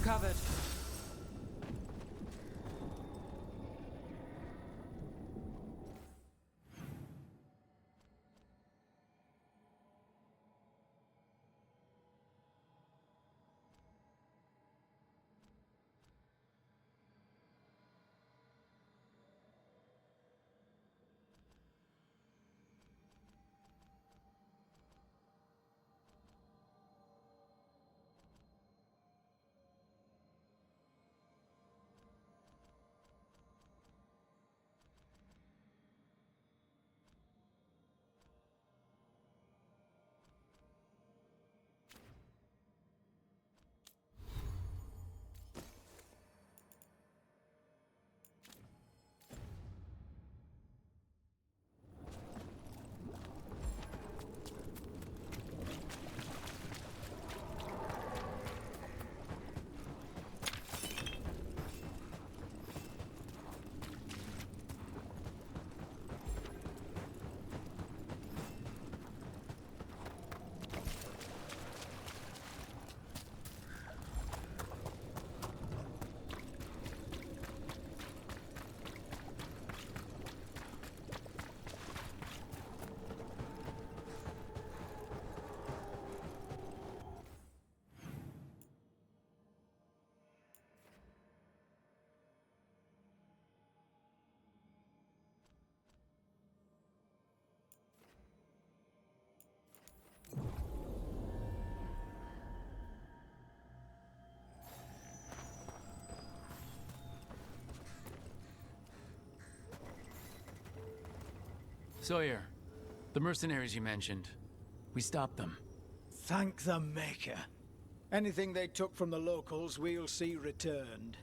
covered. Sawyer, the mercenaries you mentioned, we stopped them. Thank the Maker. Anything they took from the locals, we'll see returned.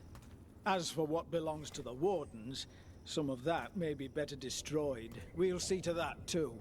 As for what belongs to the Wardens, some of that may be better destroyed. We'll see to that, too.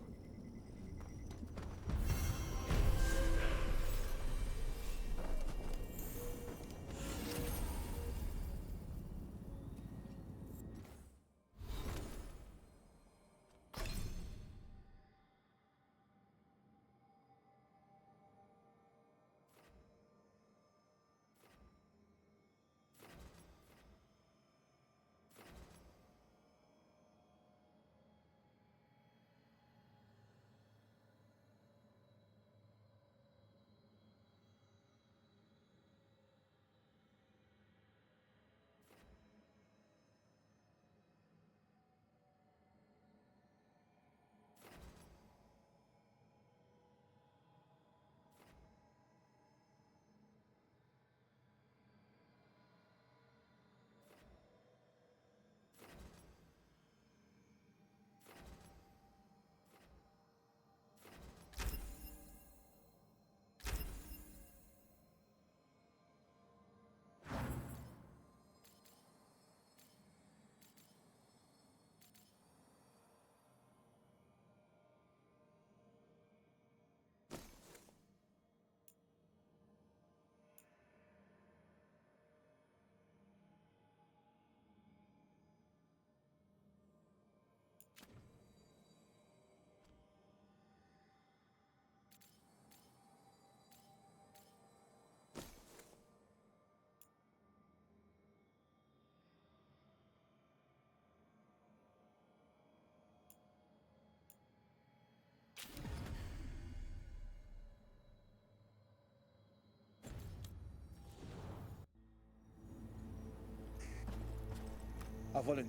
Wollen.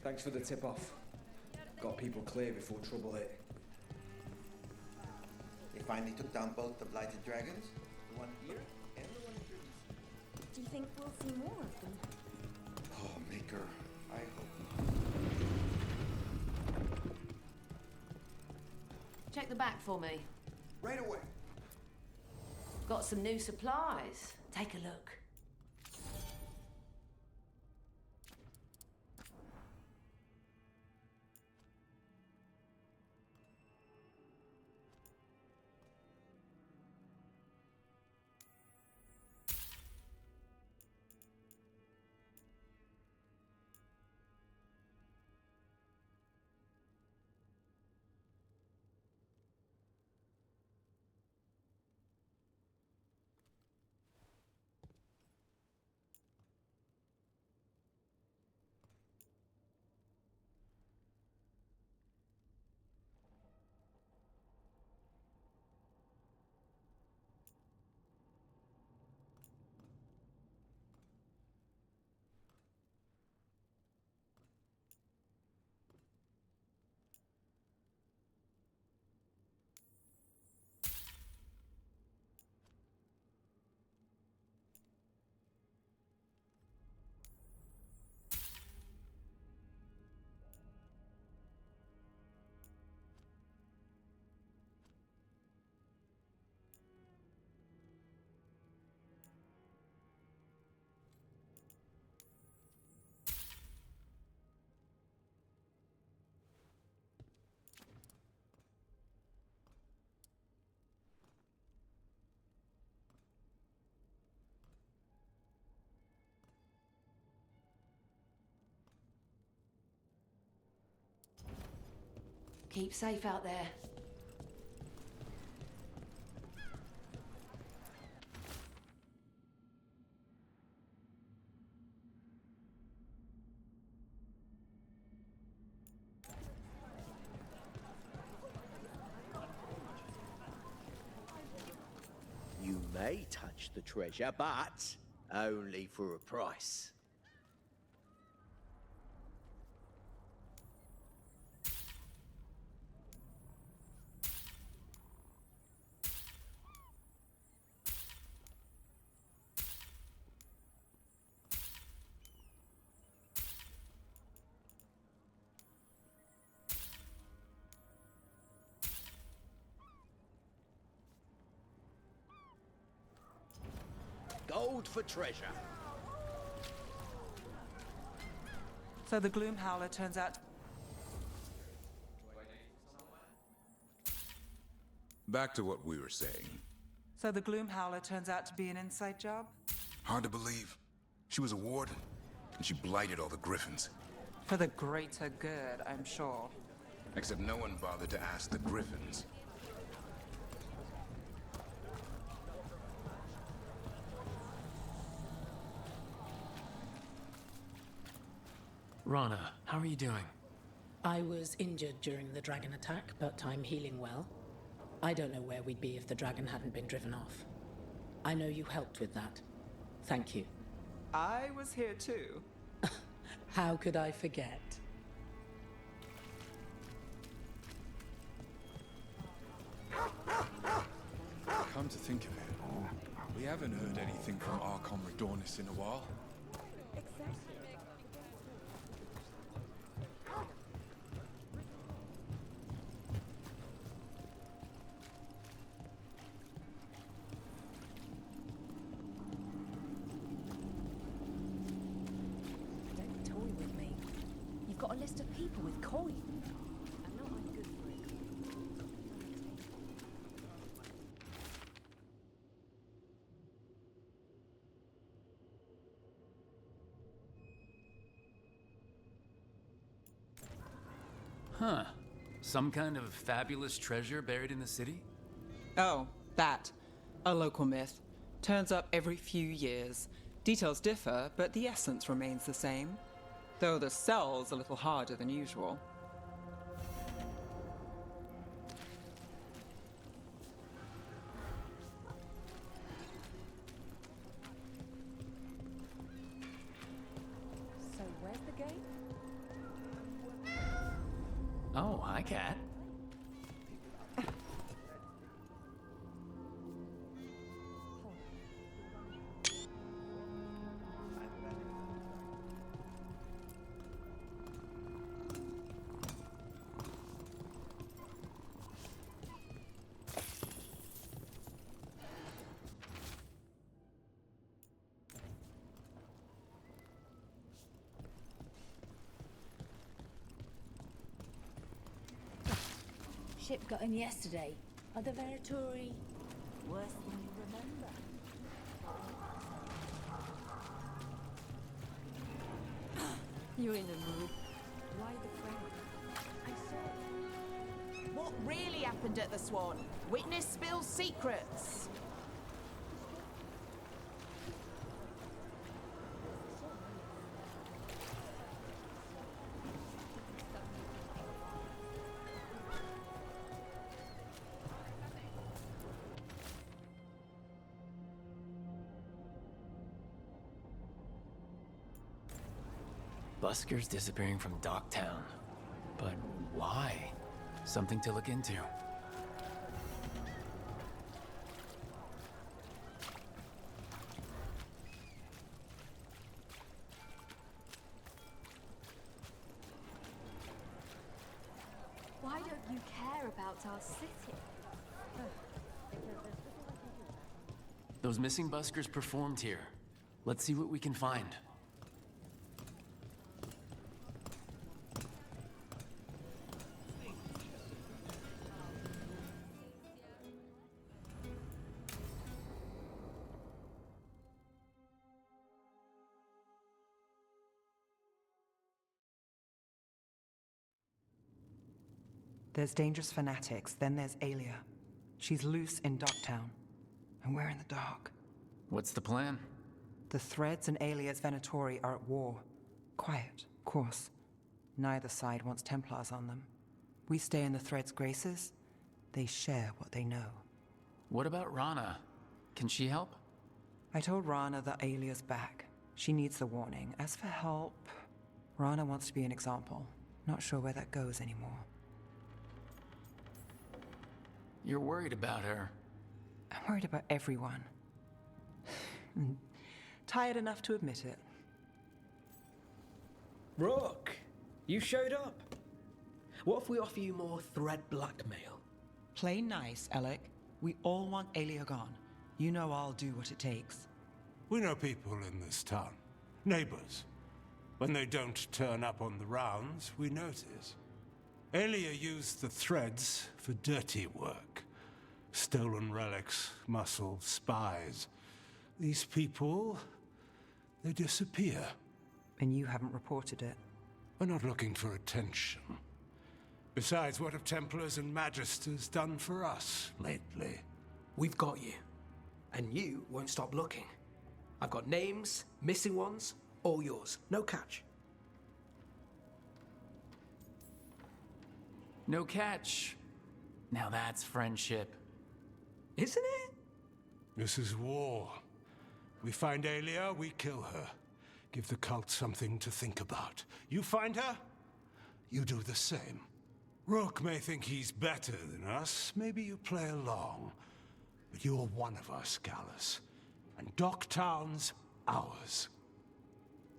Thanks for the tip-off. Got people clear before trouble hit. They finally took down both the blighted dragons, the one here and the one in Jerusalem. Do you think we'll see more of them? Oh, make Check the back for me. Right away. Got some new supplies. Take a look. Keep safe out there. You may touch the treasure, but only for a price. Gold for treasure. So the Gloom Howler turns out... Back to what we were saying. So the Gloom Howler turns out to be an inside job? Hard to believe. She was a warden, and she blighted all the Griffins. For the greater good, I'm sure. Except no one bothered to ask the Griffins. Rana, how are you doing? I was injured during the dragon attack, but I'm healing well. I don't know where we'd be if the dragon hadn't been driven off. I know you helped with that. Thank you. I was here too. How could I forget? Come to think of it, we haven't heard anything from Archon Radornis in a while. Don't toy with me. You've got a list of people with coin. I'm not good for it. Huh. Some kind of fabulous treasure buried in the city? Oh, that. A local myth. Turns up every few years. Details differ, but the essence remains the same. Though the sell's a little harder than usual. So where's the gate? Oh, hi, Cat. ship got in yesterday. Are the Venatori worse than you remember? You're in the mood. Why the frown? I saw. What really happened at the Swan? Witness spills secrets. Buskers disappearing from Docktown. But why? Something to look into. Why don't you care about our city? Those missing buskers performed here. Let's see what we can find. There's dangerous fanatics, then there's Alia. She's loose in Docktown, and we're in the dark. What's the plan? The Threads and Alia's Venatori are at war. Quiet, of course. Neither side wants Templars on them. We stay in the Threads' graces. They share what they know. What about Rana? Can she help? I told Rana that Alia's back. She needs the warning. As for help, Rana wants to be an example. Not sure where that goes anymore. You're worried about her. I'm worried about everyone. I'm tired enough to admit it. Rook, you showed up. What if we offer you more thread blackmail? Play nice, Alec. We all want Alia gone. You know I'll do what it takes. We know people in this town. Neighbors. When they don't turn up on the rounds, we notice. Alia used the Threads for dirty work. Stolen relics, muscle, spies. These people, they disappear. And you haven't reported it. We're not looking for attention. Besides, what have Templars and Magisters done for us lately? We've got you. And you won't stop looking. I've got names, missing ones, all yours. No catch. No catch. Now that's friendship. Isn't it? This is war. We find Alia, we kill her. Give the cult something to think about. You find her, you do the same. Rook may think he's better than us. Maybe you play along. But you're one of us, Gallus. And Docktown's ours.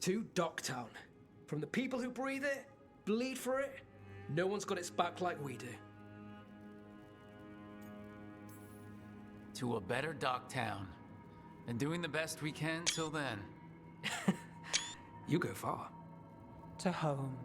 To Docktown. From the people who breathe it, bleed for it, no one's got its back like we do. To a better Docktown. And doing the best we can till then. You go far. To home.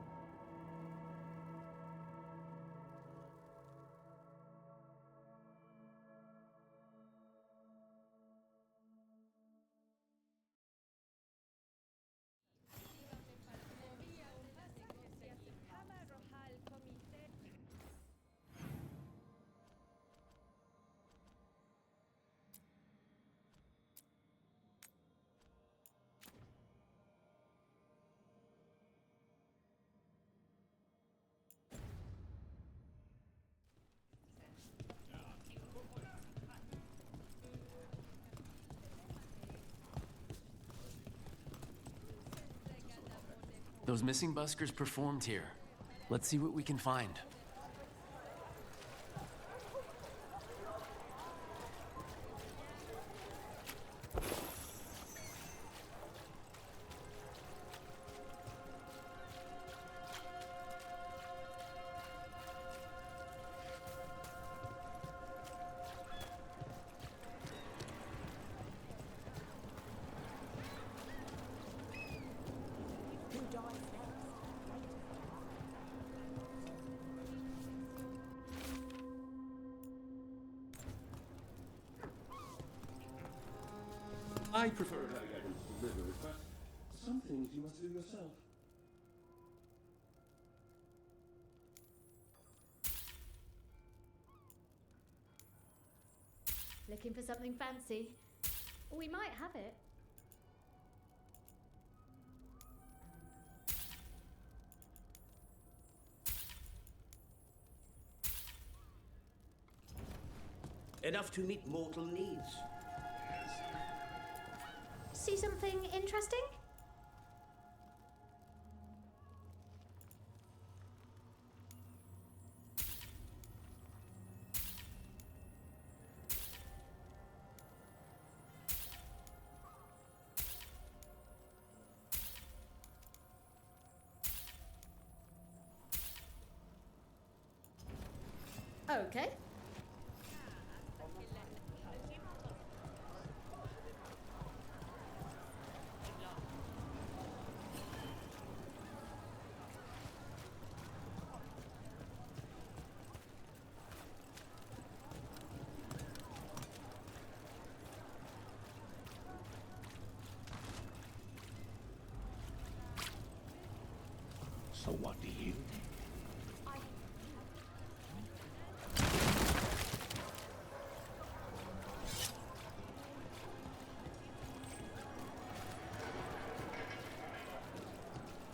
Those missing buskers performed here. Let's see what we can find. I prefer dragons delivered, but some things you must do yourself. Looking for something fancy? We might have it. Enough to meet mortal needs. See something interesting? Okay. So what do you think?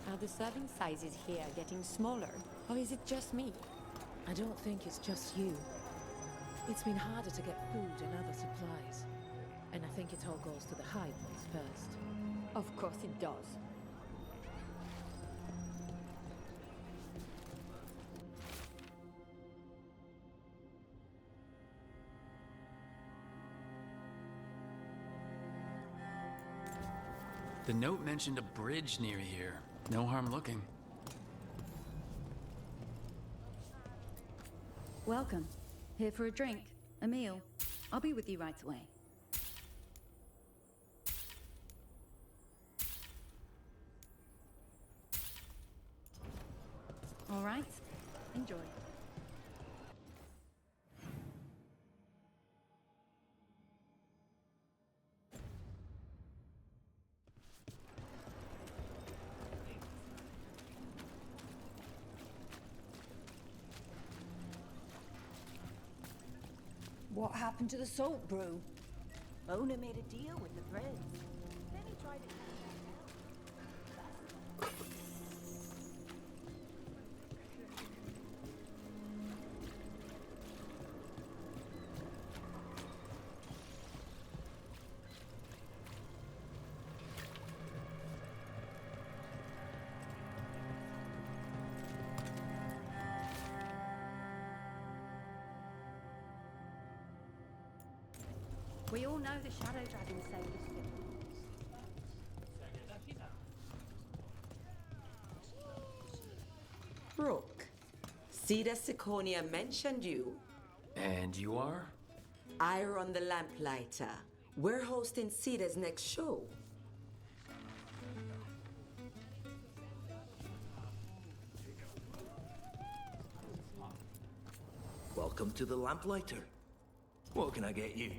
Are the serving sizes here getting smaller, or is it just me? I don't think it's just you. It's been harder to get food and other supplies. And I think it all goes to the high place first. Of course it does. The note mentioned a bridge near here. No harm looking. Welcome. Here for a drink, a meal. I'll be with you right away. All right. Enjoy. What happened to the salt brew? Owner made a deal with the Threads. Then he tried to... We all know the Shadow Dragon saved us. Rook, Cedar Seconia mentioned you. And you are? I run the Lamplighter. We're hosting Cedar's next show. Welcome to the Lamplighter. What can I get you?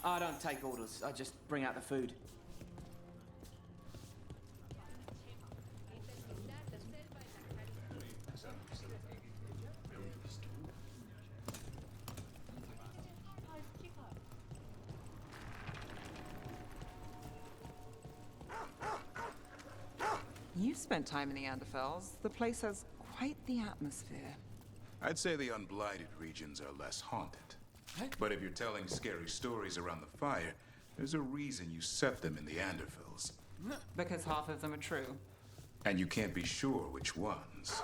I don't take orders. I just bring out the food. You've spent time in the Anderfels. The place has quite the atmosphere. I'd say the unblighted regions are less haunted. But if you're telling scary stories around the fire, there's a reason you set them in the Anderfels. Because half of them are true. And you can't be sure which ones.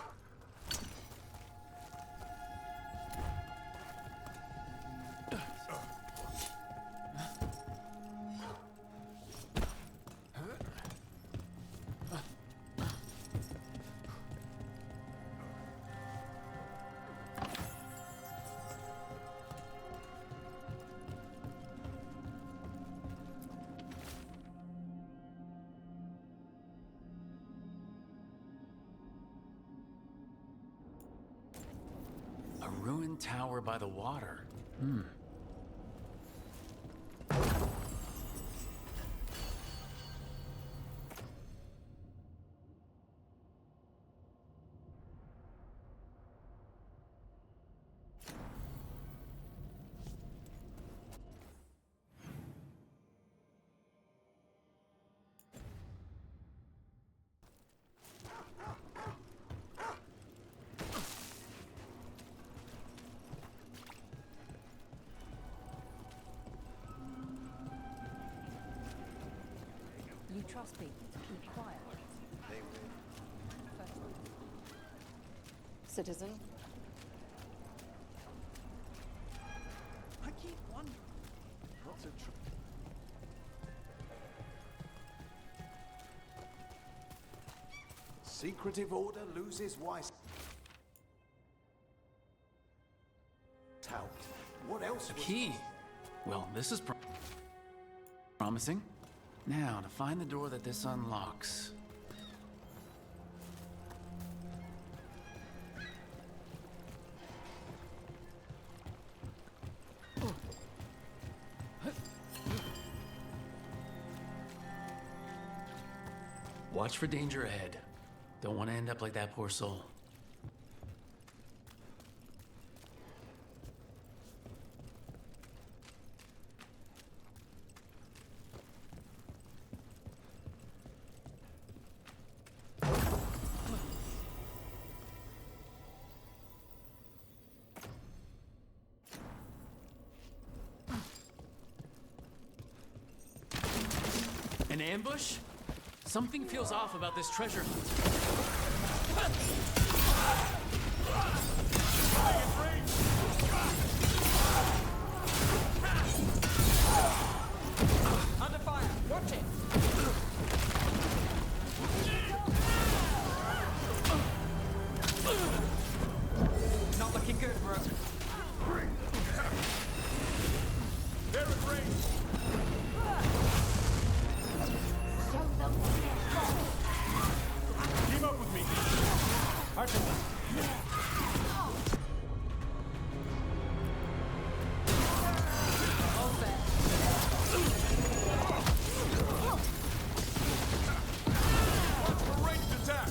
A ruined tower by the water. You trust people to keep quiet? They will. Citizen? I keep wondering. What's a Secretive order loses wise. Tout. What else? A key. Well, this is promising. Now, to find the door that this unlocks. Watch for danger ahead. Don't want to end up like that poor soul. An ambush? Something feels off about this treasure hunt. Under fire! Watch it! Not looking good, bro. They're in range. Team up with me. Archibald. All set. Watch for ranged attack.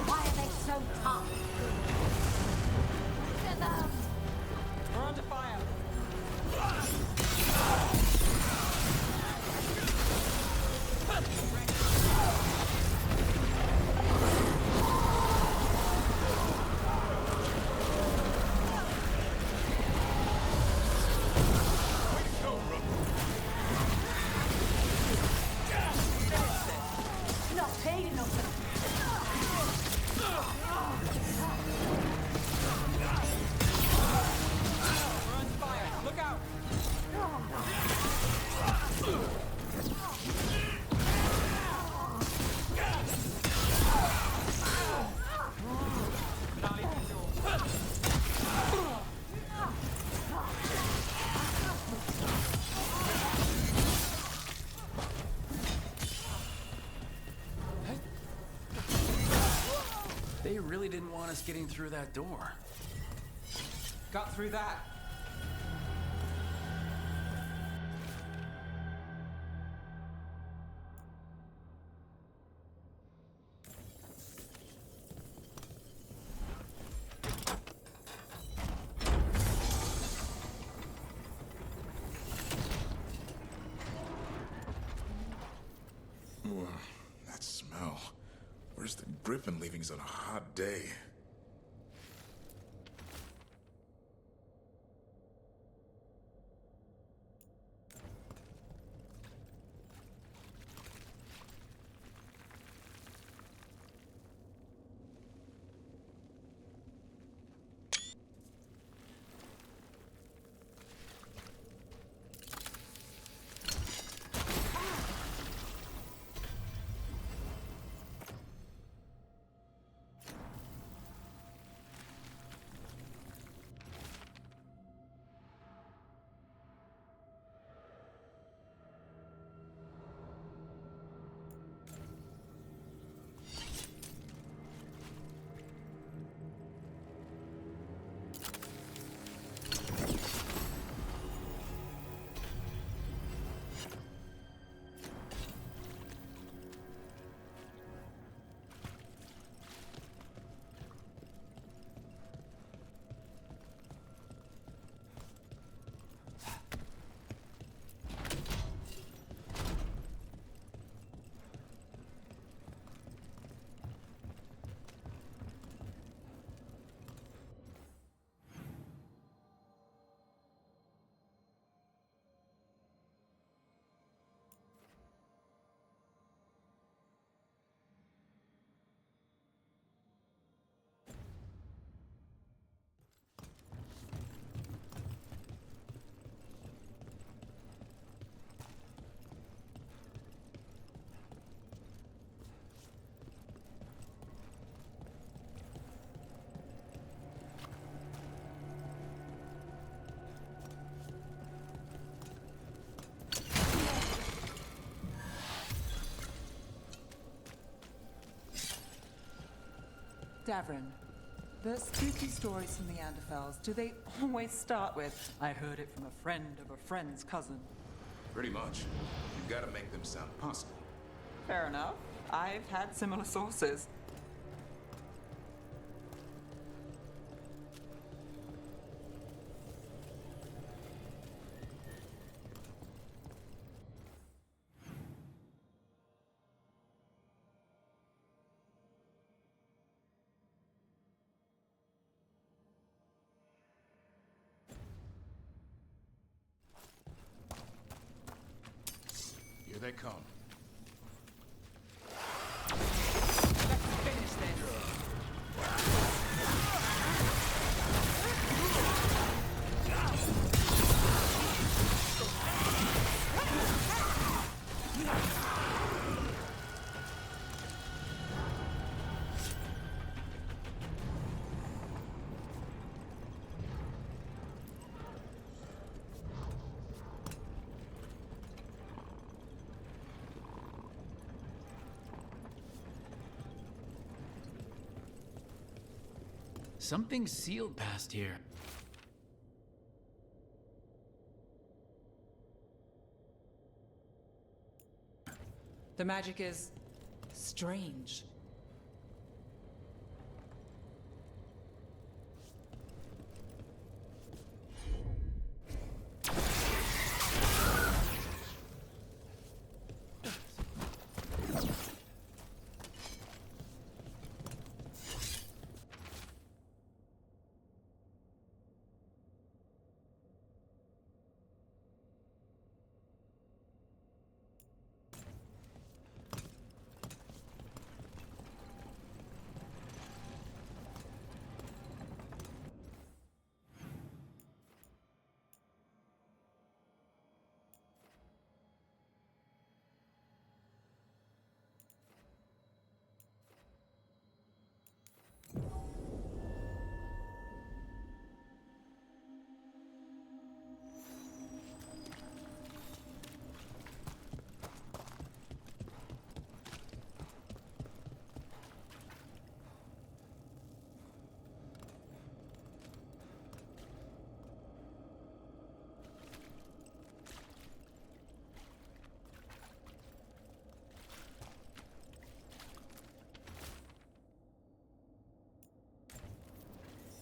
Why are they so tough? We're under fire. Not paid enough. We're under fire. Look out! Not even They really didn't want us getting through that door. got through that. griffin leavings on a hot day. Davrin, the spooky stories from Neanderthals, do they always start with, I heard it from a friend of a friend's cousin? Pretty much. You've got to make them sound possible. Fair enough. I've had similar sources. Here they come. Something's sealed past here. The magic is strange.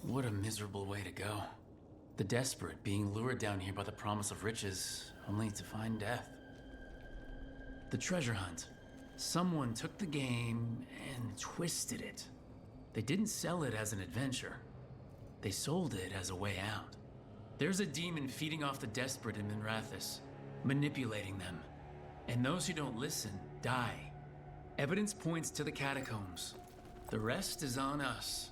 What a miserable way to go. The desperate being lured down here by the promise of riches, only to find death. The treasure hunt. Someone took the game and twisted it. They didn't sell it as an adventure. They sold it as a way out. There's a demon feeding off the desperate in Minrathous, manipulating them. And those who don't listen die. Evidence points to the catacombs. The rest is on us.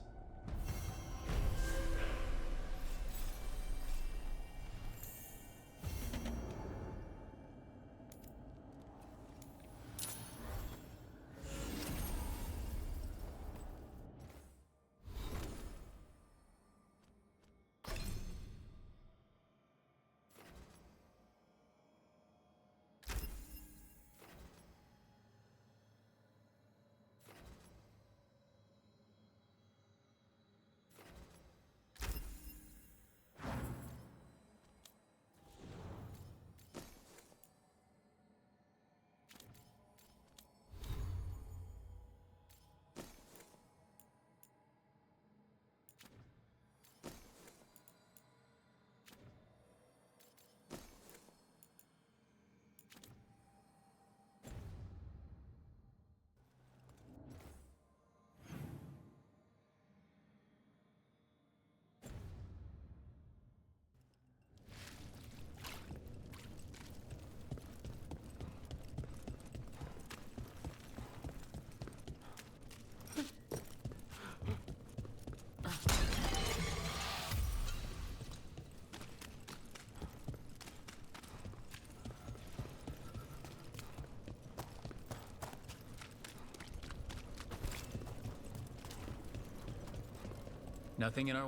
Nothing in our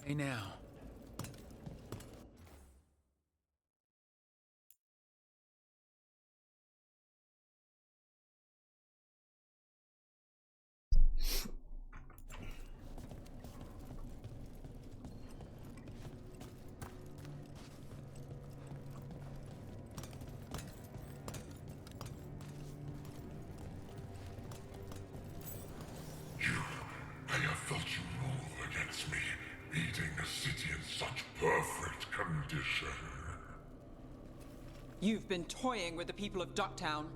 way now. I have felt you move against me, leading a city in such perfect condition. You've been toying with the people of Ducktown.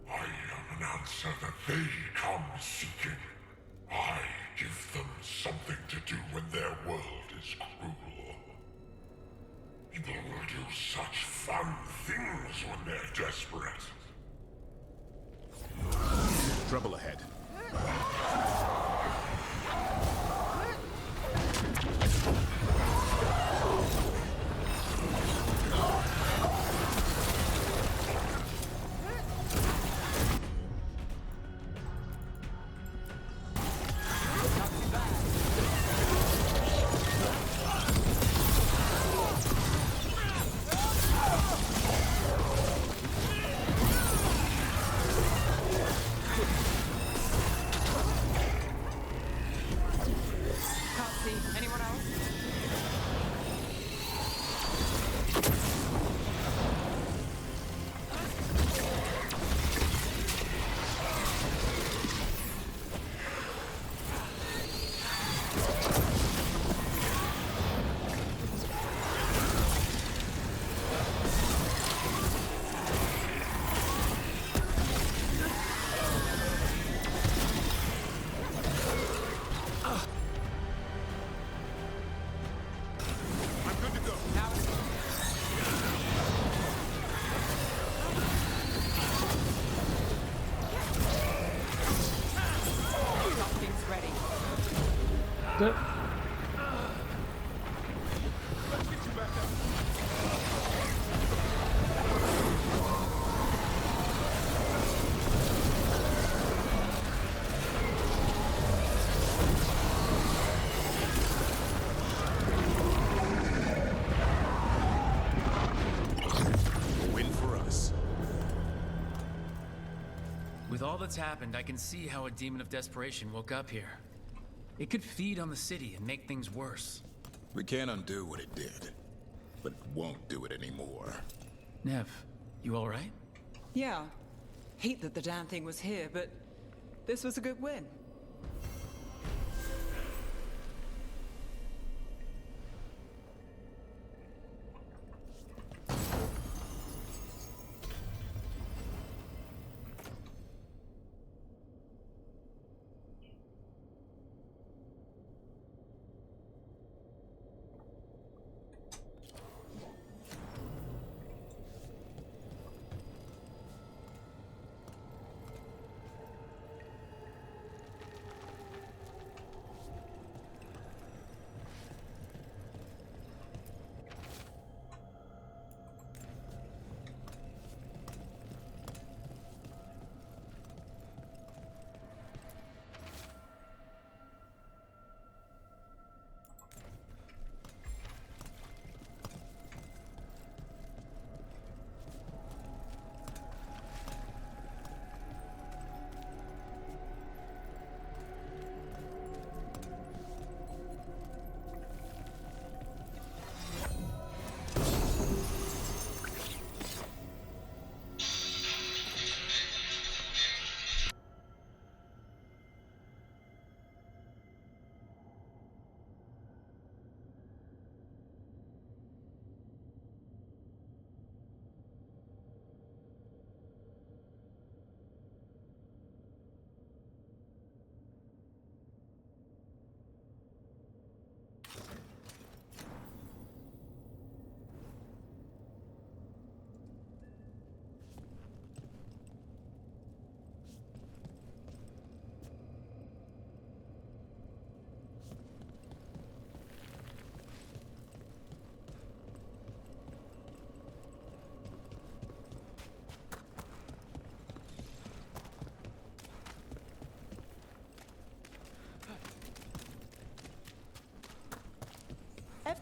I am an answer that they come seeking. I give them something to do when their world is cruel. People will do such fun things when they're desperate. Trouble ahead. With all that's happened, I can see how a demon of desperation woke up here. It could feed on the city and make things worse. We can't undo what it did, but it won't do it anymore. Nev, you all right? Yeah. Hate that the damn thing was here, but this was a good win.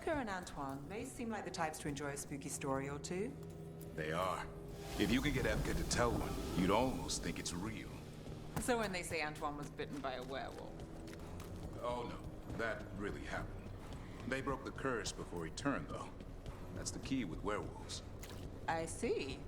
Elka and Antoine, they seem like the types to enjoy a spooky story or two. They are. If you can get Epka to tell one, you'd almost think it's real. So when they say Antoine was bitten by a werewolf? Oh no, that really happened. They broke the curse before he turned, though. That's the key with werewolves. I see.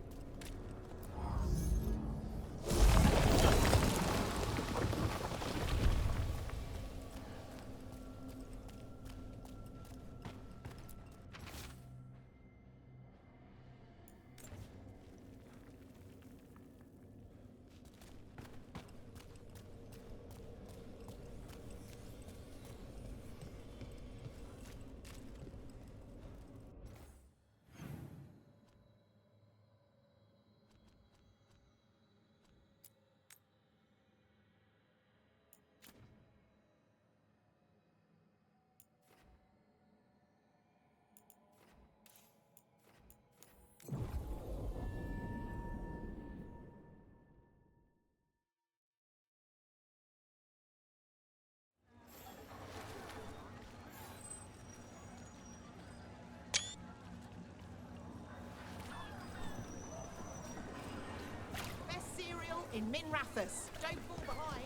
In Minrathus. Don't fall behind.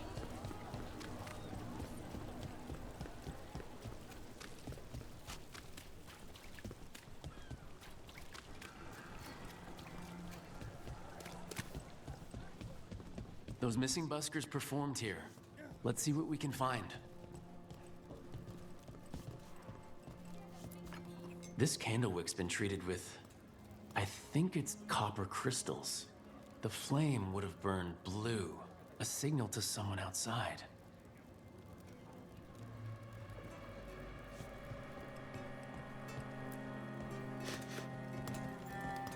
Those missing buskers performed here. Let's see what we can find. This candlewick's been treated with, I think it's copper crystals. The flame would have burned blue, a signal to someone outside.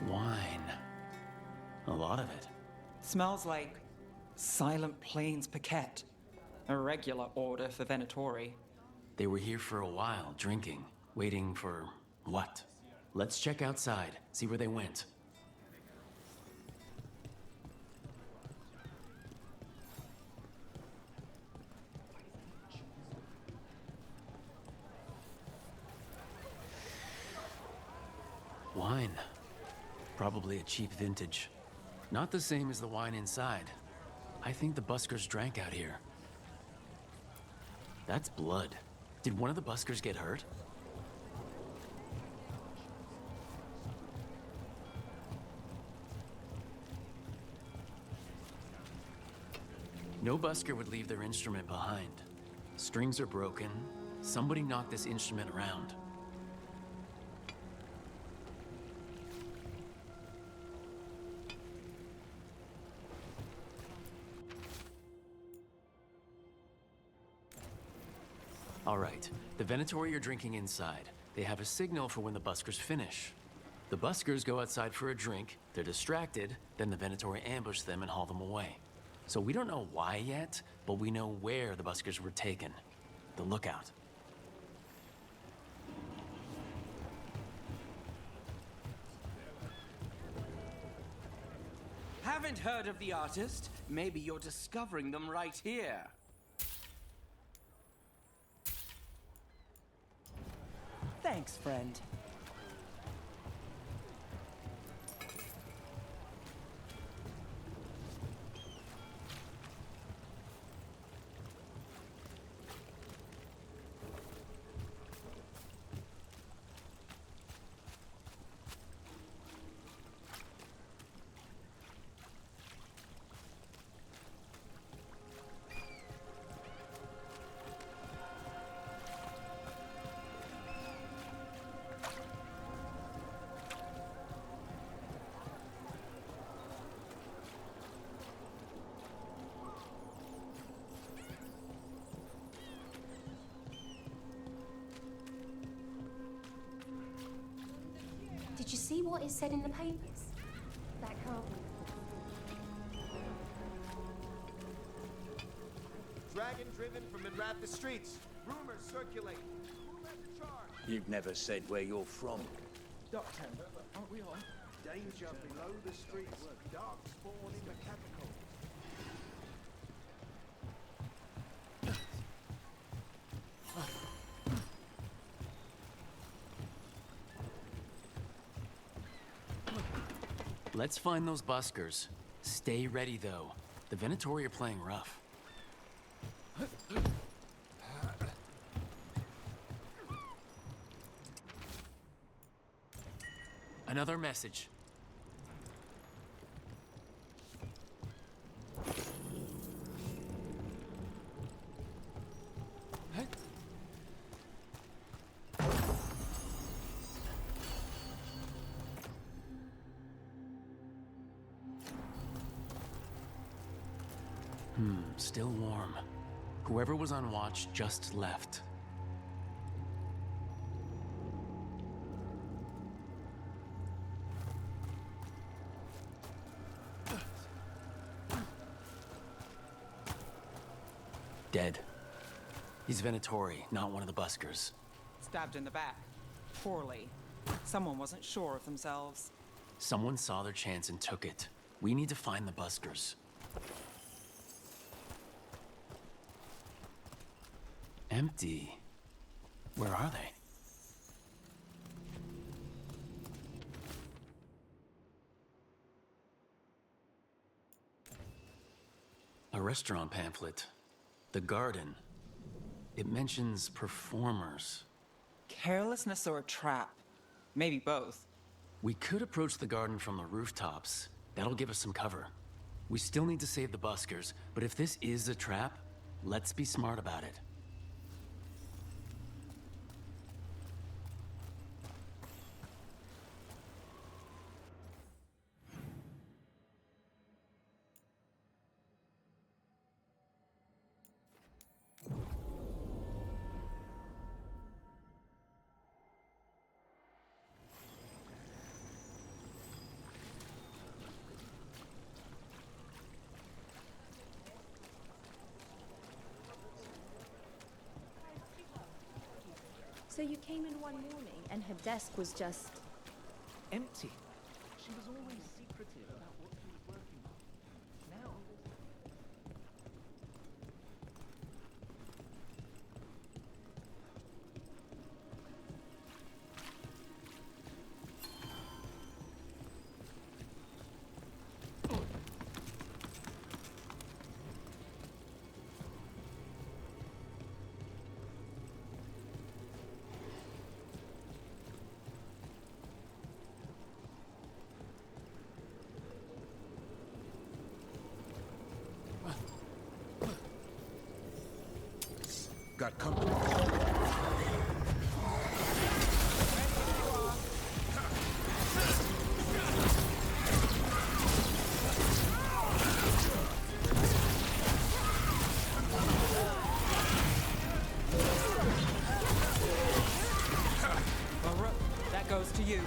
Wine. A lot of it. Smells like Silent Plains Paquette. A regular order for Venatori. They were here for a while, drinking, waiting for what? Let's check outside, see where they went. Wine. Probably a cheap vintage. Not the same as the wine inside. I think the buskers drank out here. That's blood. Did one of the buskers get hurt? No busker would leave their instrument behind. Strings are broken. Somebody knocked this instrument around. All right, the Venatori are drinking inside. They have a signal for when the buskers finish. The buskers go outside for a drink, they're distracted, then the Venatori ambush them and haul them away. So we don't know why yet, but we know where the buskers were taken. The lookout. Haven't heard of the artist? Maybe you're discovering them right here. Thanks, friend. Did you see what it said in the papers? That can't be. Dragon driven from Minrathus streets. Rumors circulate. Who led the charge? You've never said where you're from. Doctor, aren't we on? Danger below the streets. Dark spawn in the capital. Let's find those buskers. Stay ready, though. The Venatori are playing rough. Another message. Still warm. Whoever was on watch just left. Dead. He's Venatori, not one of the buskers. Stabbed in the back. Poorly. Someone wasn't sure of themselves. Someone saw their chance and took it. We need to find the buskers. Empty. Where are they? A restaurant pamphlet. The garden. It mentions performers. Carelessness or a trap? Maybe both. We could approach the garden from the rooftops. That'll give us some cover. We still need to save the buskers, but if this is a trap, let's be smart about it. So you came in one morning and her desk was just... Empty. She was always secretive about what she was working on. Now... Got company. Well, that goes to you.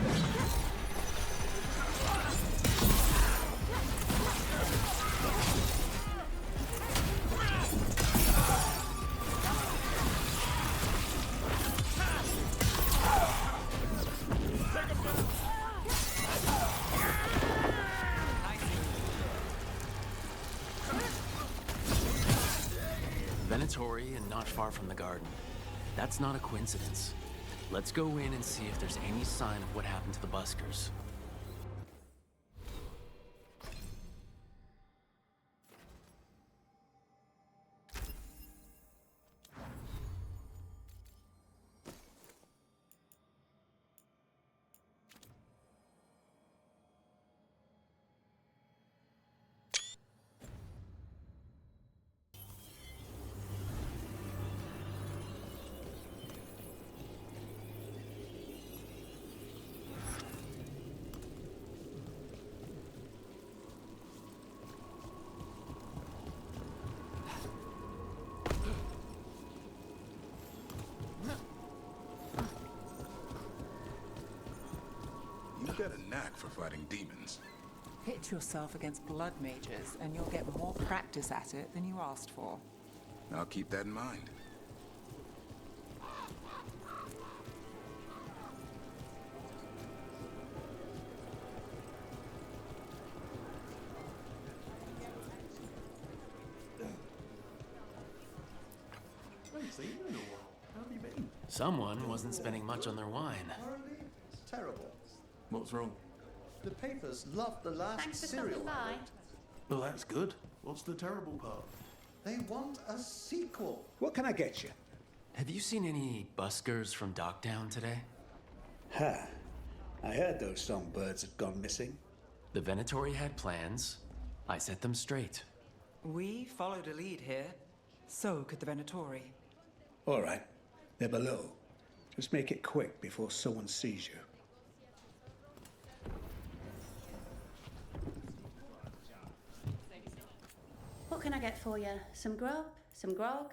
Venatori and not far from the garden. That's not a coincidence. Let's go in and see if there's any sign of what happened to the buskers. You've got a knack for fighting demons. Hit yourself against blood mages, and you'll get more practice at it than you asked for. I'll keep that in mind. Haven't seen you in a while. How have you been? Someone wasn't spending much on their wine. It's terrible. What's wrong? The papers loved the last Thanks for serial stopping I by. wrote. Well, that's good. What's the terrible part? They want a sequel. What can I get you? Have you seen any buskers from Docktown today? Ha. I heard those songbirds had gone missing. The Venatori had plans. I set them straight. We followed a lead here. So could the Venatori. All right. They're below. Just make it quick before someone sees you. What can I get for you? Some grub? Some grog?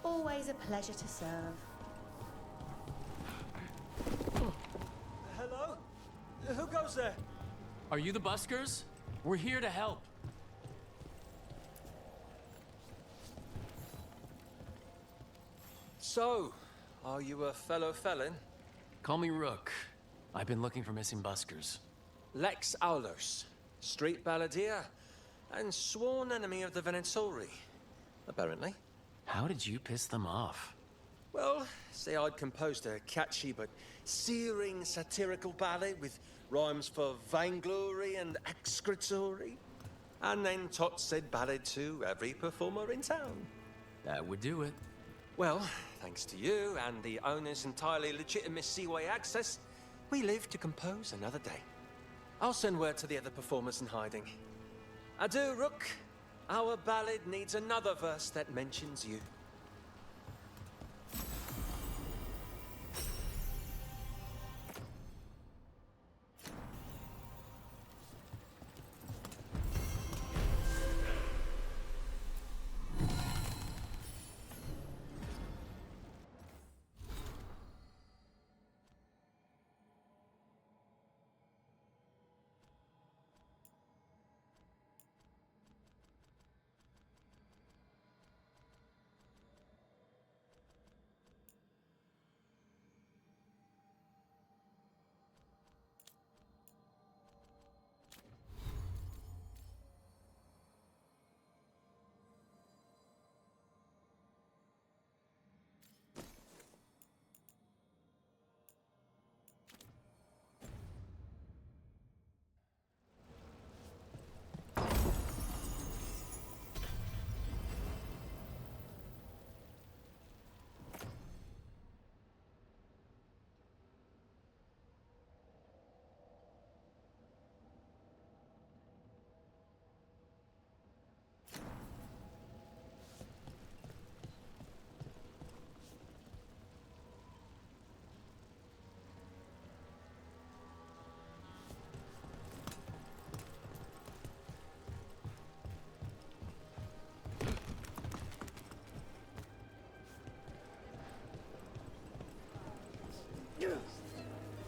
Always a pleasure to serve. Hello? Who goes there? Are you the buskers? We're here to help. So, are you a fellow felon? Call me Rook. I've been looking for missing buskers. Lex Aulers, street balladeer, and sworn enemy of the Venatori, apparently. How did you piss them off? Well, say I'd composed a catchy but searing satirical ballad with rhymes for vainglory and excretory. And then Tot said ballad to every performer in town. That would do it. Well, thanks to you and the owner's entirely legitimate Seaway access, we live to compose another day. I'll send word to the other performers in hiding. Adieu, Rook. Our ballad needs another verse that mentions you.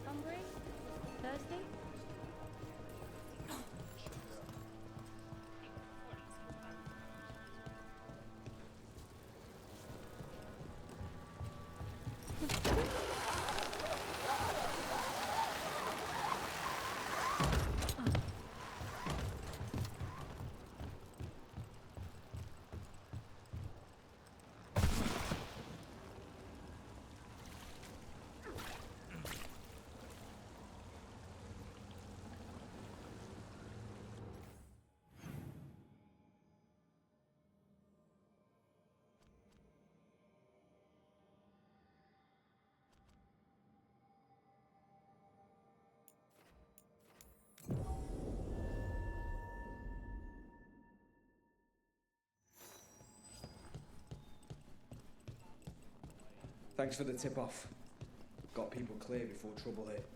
Hungry? Thirsty? Thanks for the tip-off. Got people clear before trouble hit.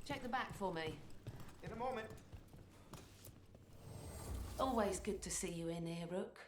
Check the back for me. In a moment. Always good to see you in here, Rook.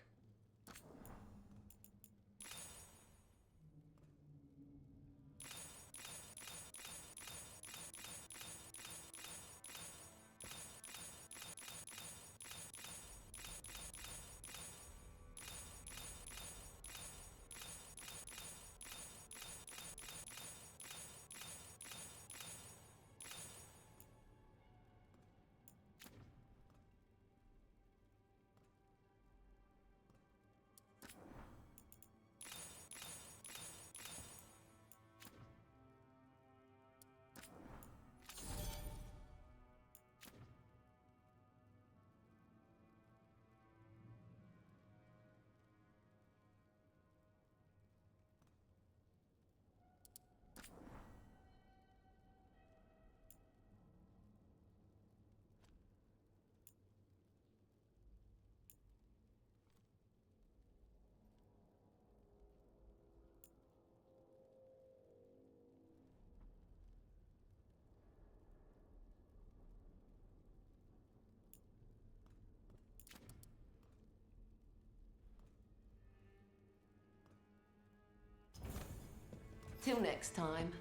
Till next time.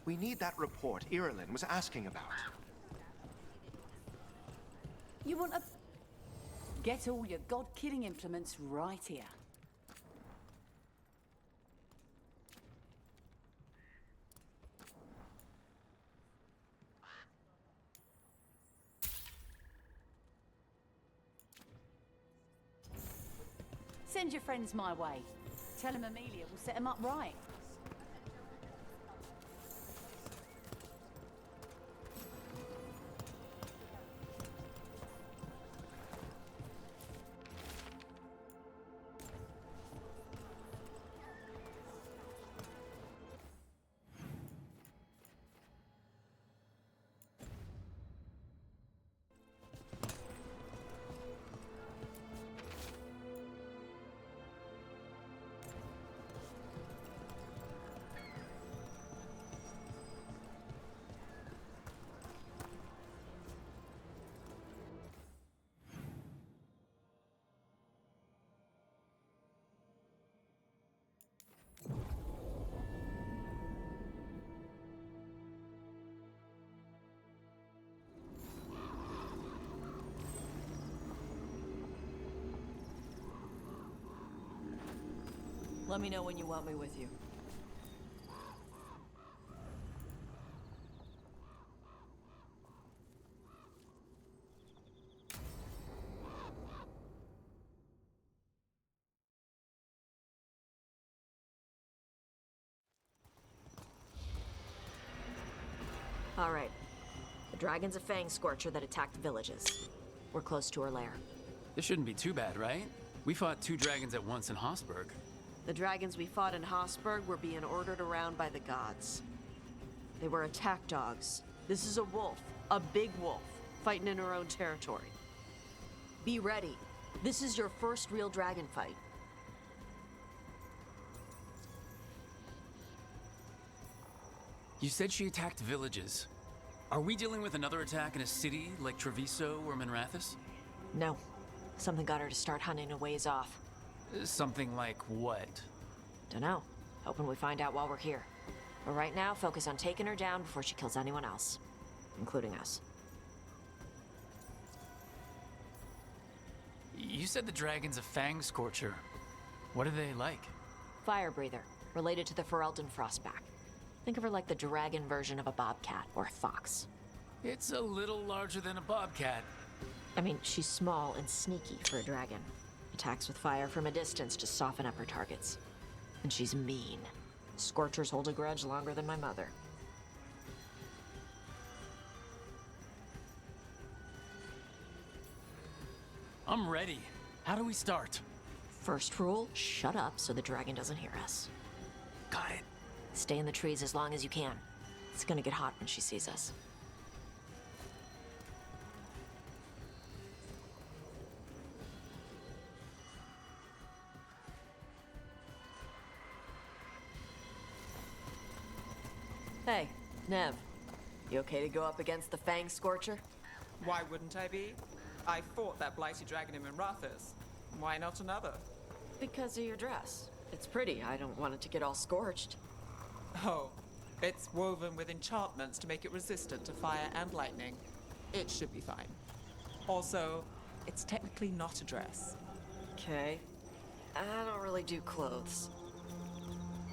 We need that report Irulan was asking about. You want a... Get all your god-killing implements right here. Send your friends my way. Tell them Amelia will set them up right. Let me know when you want me with you. All right. The dragon's a fang scorcher that attacked villages. We're close to her lair. This shouldn't be too bad, right? We fought 2 dragons at once in Hossberg. The dragons we fought in Hossberg were being ordered around by the gods. They were attack dogs. This is a wolf, a big wolf, fighting in her own territory. Be ready. This is your first real dragon fight. You said she attacked villages. Are we dealing with another attack in a city like Treviso or Minrathous? No. Something got her to start hunting a ways off. Something like what? Dunno. Hoping we find out while we're here. But right now, focus on taking her down before she kills anyone else. Including us. You said the dragon's a fang scorcher. What are they like? Fire breather. Related to the Ferelden Frostback. Think of her like the dragon version of a bobcat or a fox. It's a little larger than a bobcat. I mean, she's small and sneaky for a dragon. Attacks with fire from a distance to soften up her targets. And she's mean. Scorchers hold a grudge longer than my mother. I'm ready. How do we start? First rule, shut up so the dragon doesn't hear us. Got it. Stay in the trees as long as you can. It's gonna get hot when she sees us. Hey, Nev. You okay to go up against the Fang Scorcher? Why wouldn't I be? I fought that blighty dragon in Minrathous. Why not another? Because of your dress. It's pretty. I don't want it to get all scorched. Oh, it's woven with enchantments to make it resistant to fire and lightning. It should be fine. Also, it's technically not a dress. Okay. I don't really do clothes.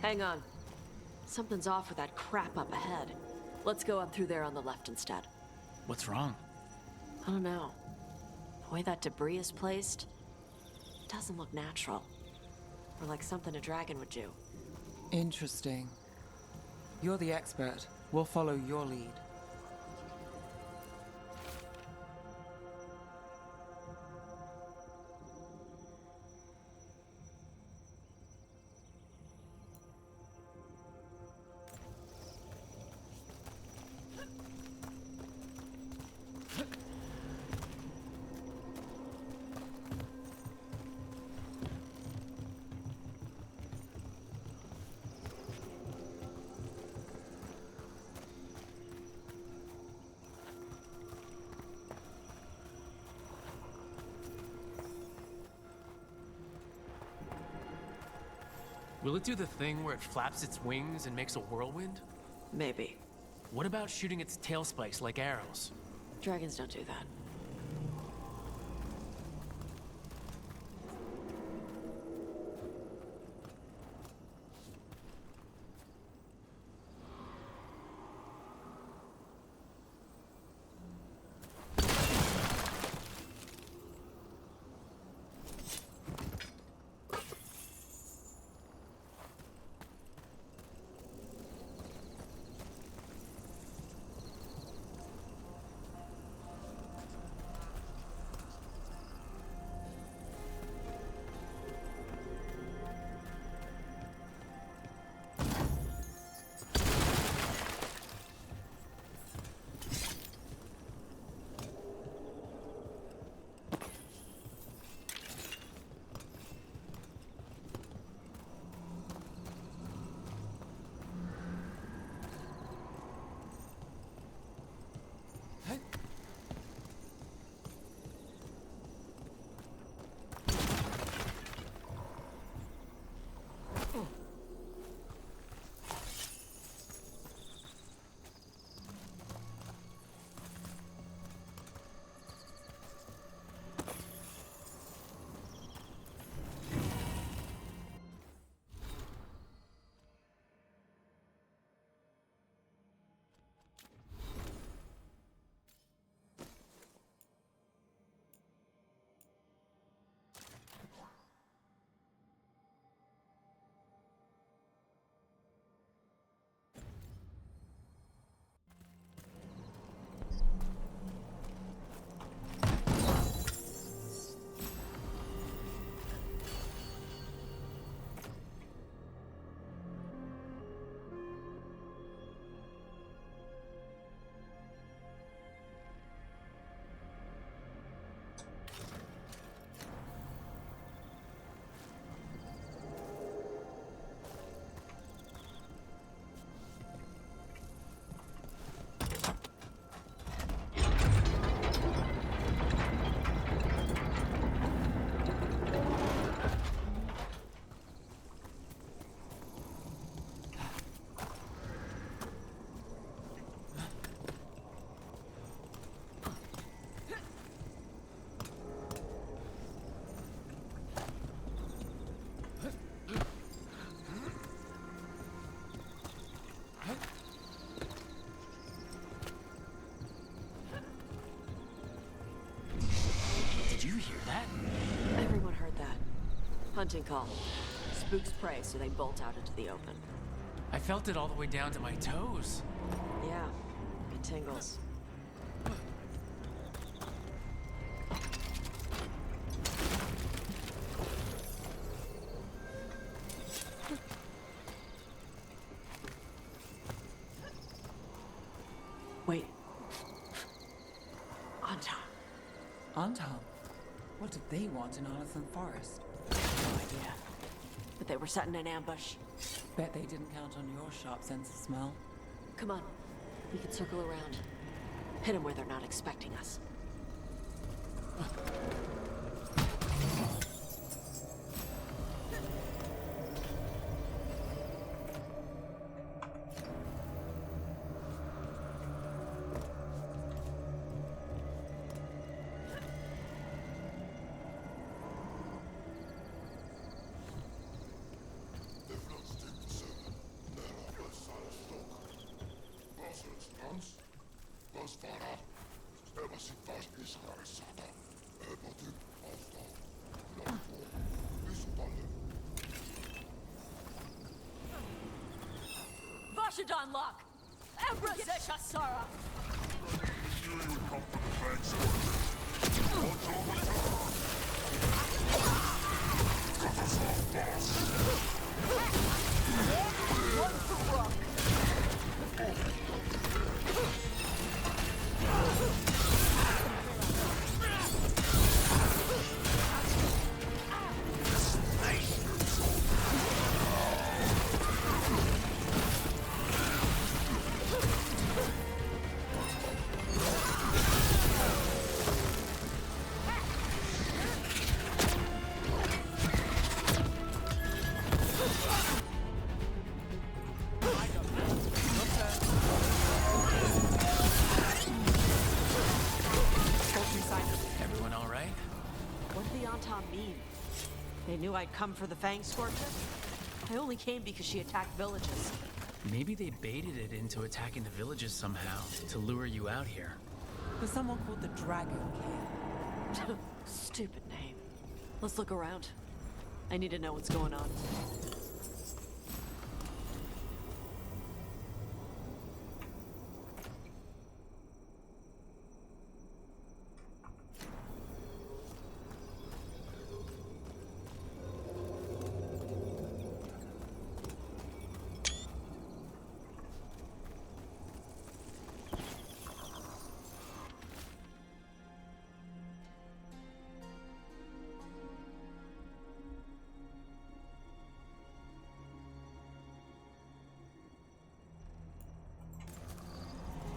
Hang on. Something's off with that crap up ahead. Let's go up through there on the left instead. What's wrong? I don't know. The way that debris is placed, it doesn't look natural. Or like something a dragon would do. Interesting. You're the expert. We'll follow your lead. Will it do the thing where it flaps its wings and makes a whirlwind? Maybe. What about shooting its tail spikes like arrows? Dragons don't do that. Did you hear that? Everyone heard that. Hunting call. Spooks prey, so they bolt out into the open. I felt it all the way down to my toes. Yeah, it tingles. Wait. Anton. Anton? What did they want in Arlington Forest? No idea. But they were setting an ambush. Bet they didn't count on your sharp sense of smell. Come on. We can circle around. Hit them where they're not expecting us. Vashadon lock! Embrace Sara! One for Rock! Everyone all right? What did the Antam mean? They knew I'd come for the Fang Scorcher? I only came because she attacked villages. Maybe they baited it into attacking the villages somehow to lure you out here. There's someone called the Dragon King. Stupid name. Let's look around. I need to know what's going on.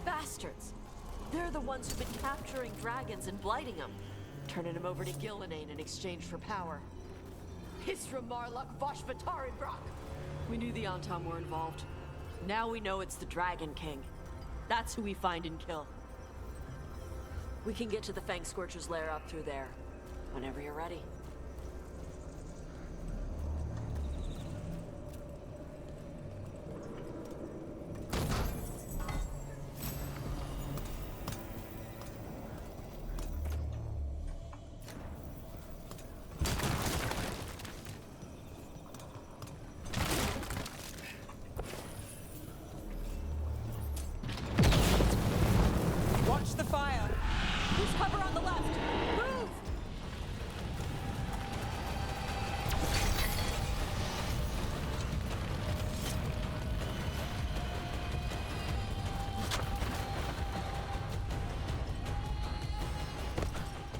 Bastards! They're the ones who've been capturing dragons and blighting them, turning them over to Gillinane in exchange for power. Hisra Marluk Vashvatari Brock! We knew the Antam were involved. Now we know it's the Dragon King. That's who we find and kill. We can get to the Fang Scorcher's lair up through there, whenever you're ready. Watch the fire! Who's cover on the left? Move!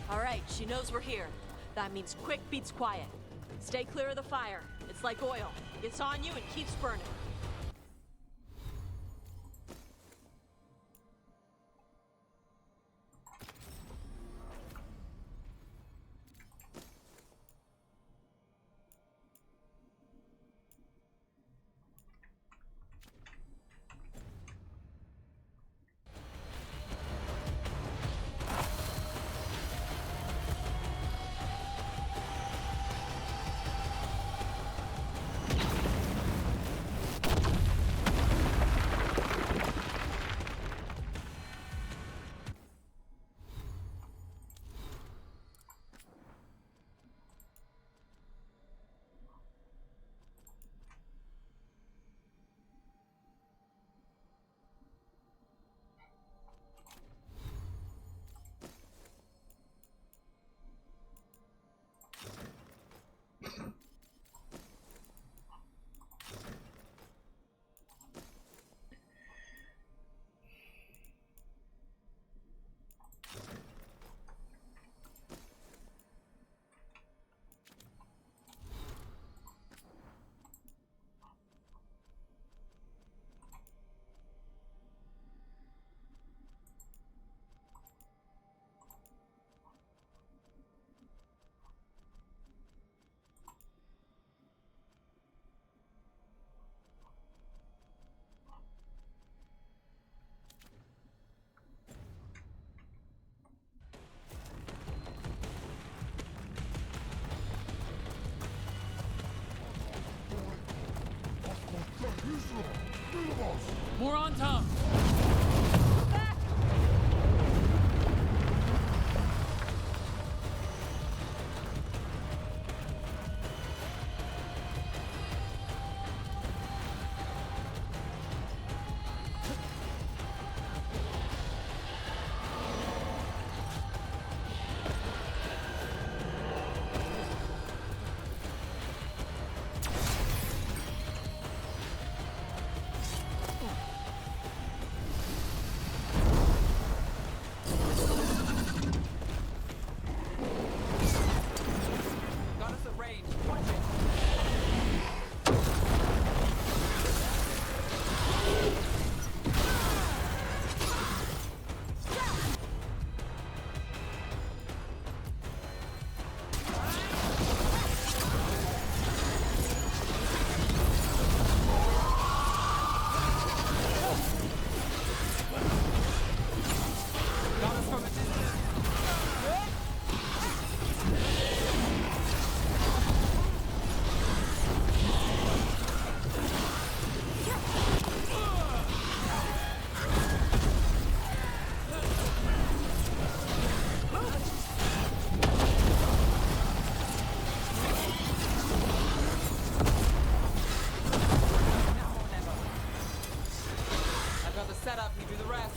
All right, she knows we're here. That means quick beats quiet. Stay clear of the fire. It's like oil. It's on you and keeps burning. More on top! Back! setup, you do the rest.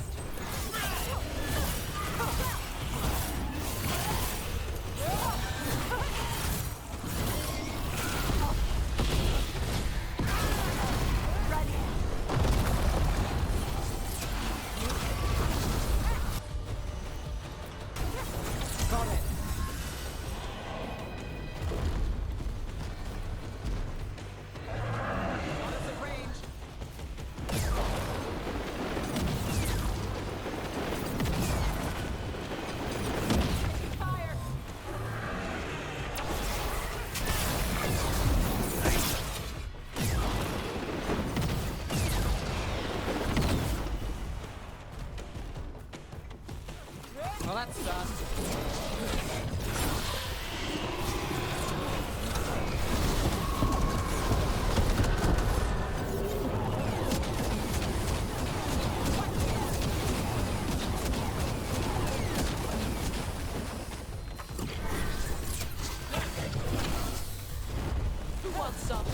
Got it. Well, that's done. Who wants some?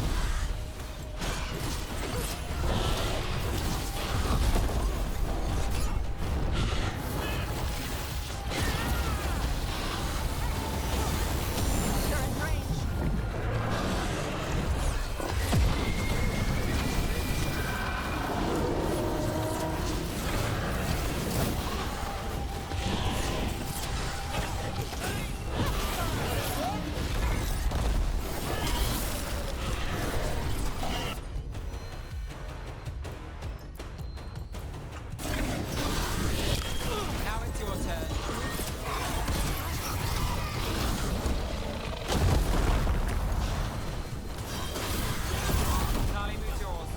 Now it's your turn. Charlie, move yours.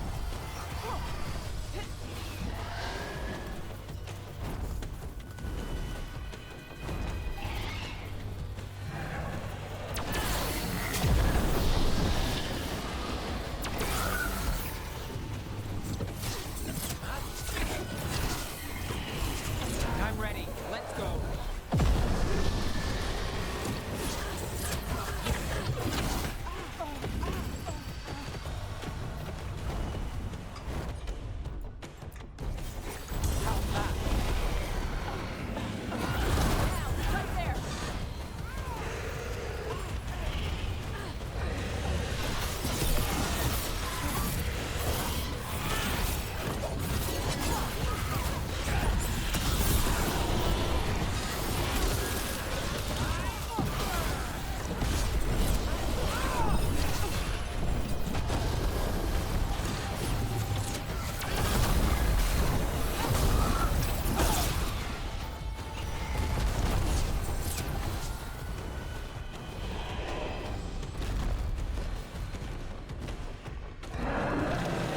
I'm ready. Let's go. Right there.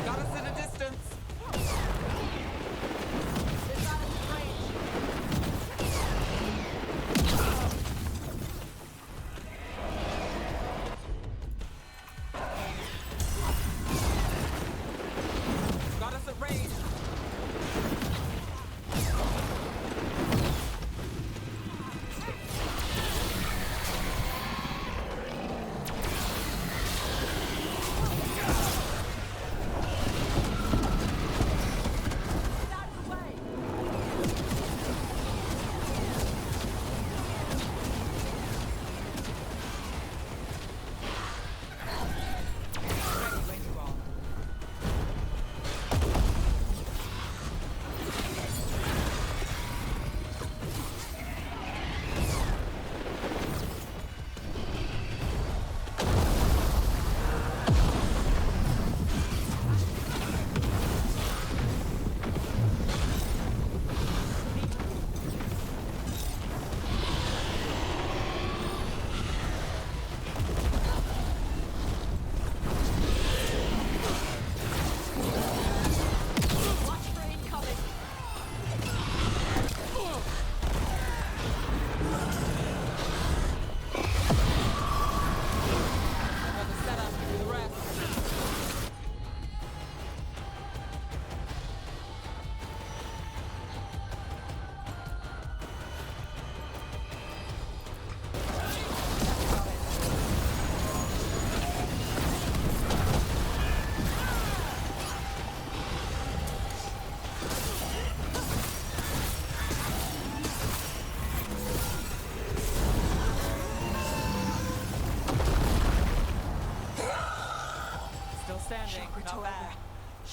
Got us in a distance. They've got us in range. Got us at range. Get out of the way. Ready when you are.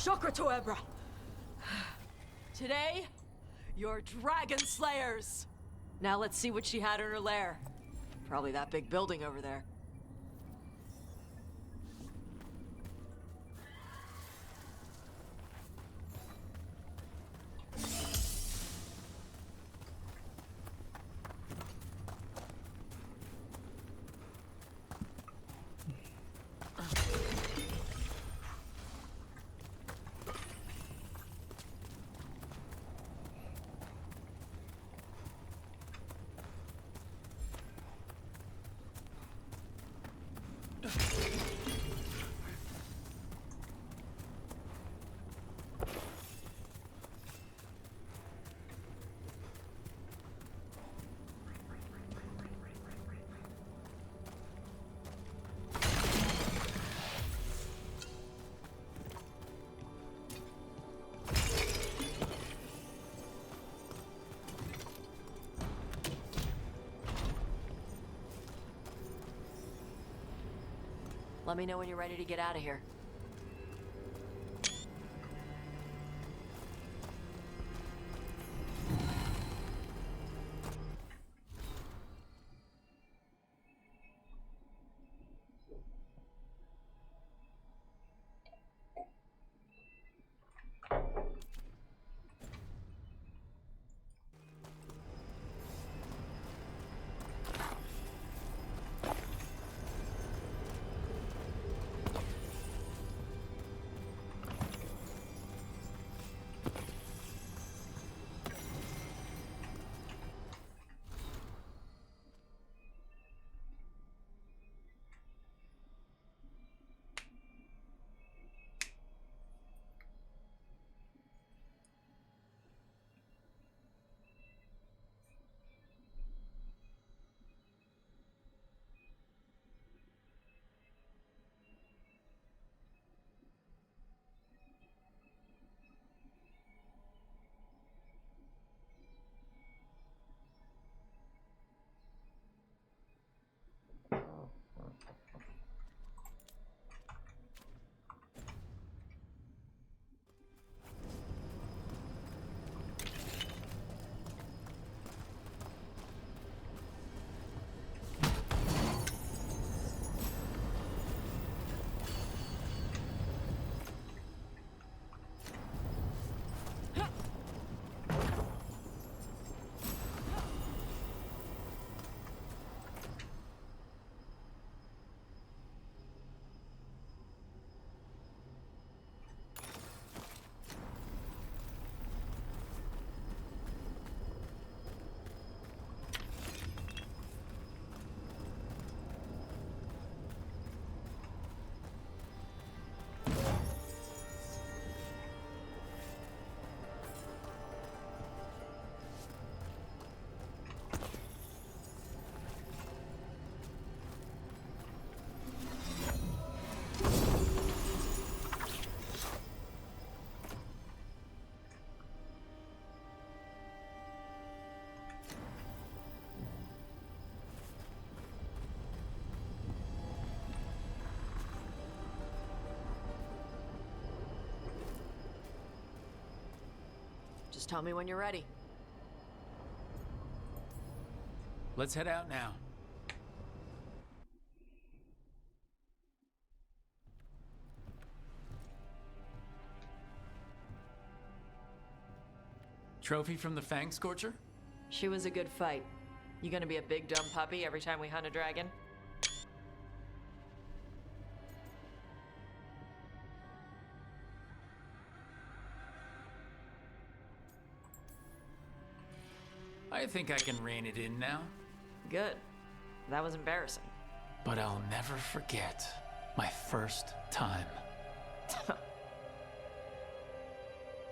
Chakra to Ebra! Today, you're dragon slayers! Now let's see what she had in her lair. Probably that big building over there. Let me know when you're ready to get out of here. Just tell me when you're ready. Let's head out now. Trophy from the Fang Scorcher? She was a good fight. You gonna be a big dumb puppy every time we hunt a dragon? I think I can rein it in now. Good. That was embarrassing. But I'll never forget my first time.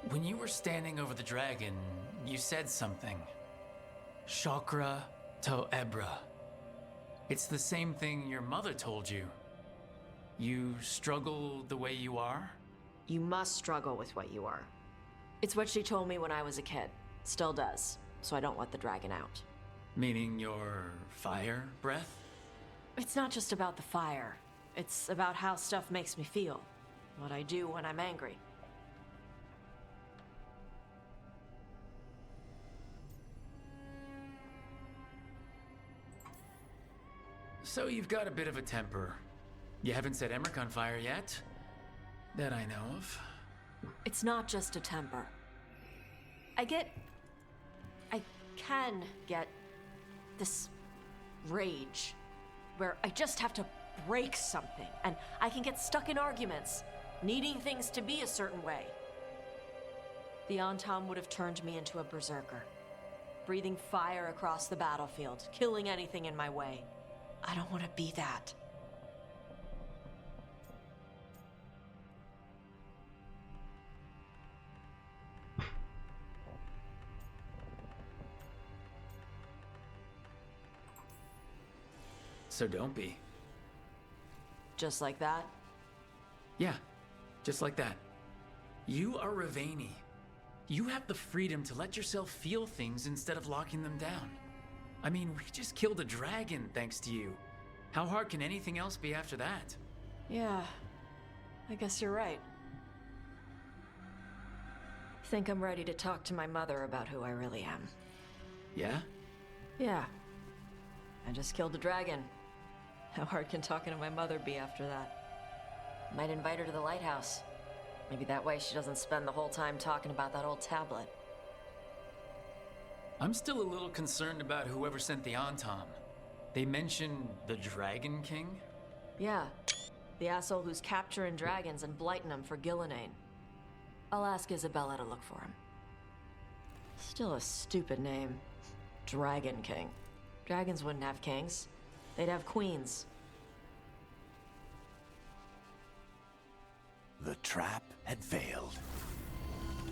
When you were standing over the dragon, you said something. Chakra to Ebra. It's the same thing your mother told you. You struggle the way you are? You must struggle with what you are. It's what she told me when I was a kid. Still does. So I don't let the dragon out. Meaning your fire breath? It's not just about the fire. It's about how stuff makes me feel. What I do when I'm angry. So you've got a bit of a temper. You haven't set Emmerich on fire yet, that I know of. It's not just a temper. I can get this rage where I just have to break something, and I can get stuck in arguments, needing things to be a certain way. The Antam would have turned me into a berserker, breathing fire across the battlefield, killing anything in my way. I don't want to be that. So don't be. Just like that? Yeah, just like that. You are Ravani. You have the freedom to let yourself feel things instead of locking them down. I mean, we just killed a dragon thanks to you. How hard can anything else be after that? Yeah, I guess you're right. Think I'm ready to talk to my mother about who I really am. Yeah? Yeah. I just killed a dragon. How hard can talking to my mother be after that? Might invite her to the lighthouse. Maybe that way she doesn't spend the whole time talking about that old tablet. I'm still a little concerned about whoever sent the Antam. They mention the Dragon King? Yeah, the asshole who's capturing dragons and blighting them for Gillinane. I'll ask Isabella to look for him. Still a stupid name. Dragon King. Dragons wouldn't have kings. They'd have queens. The trap had failed.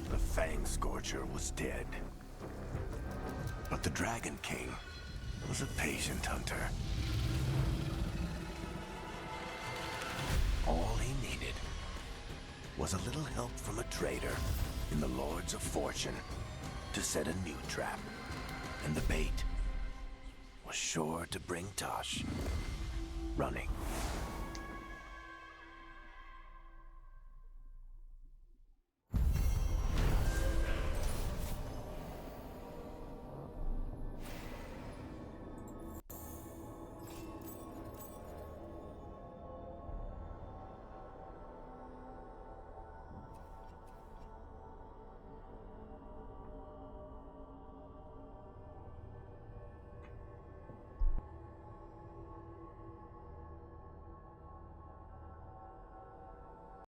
The Fang Scorcher was dead. But the Dragon King was a patient hunter. All he needed was a little help from a trader in the Lords of Fortune to set a new trap. And the bait was sure to bring Tosh running.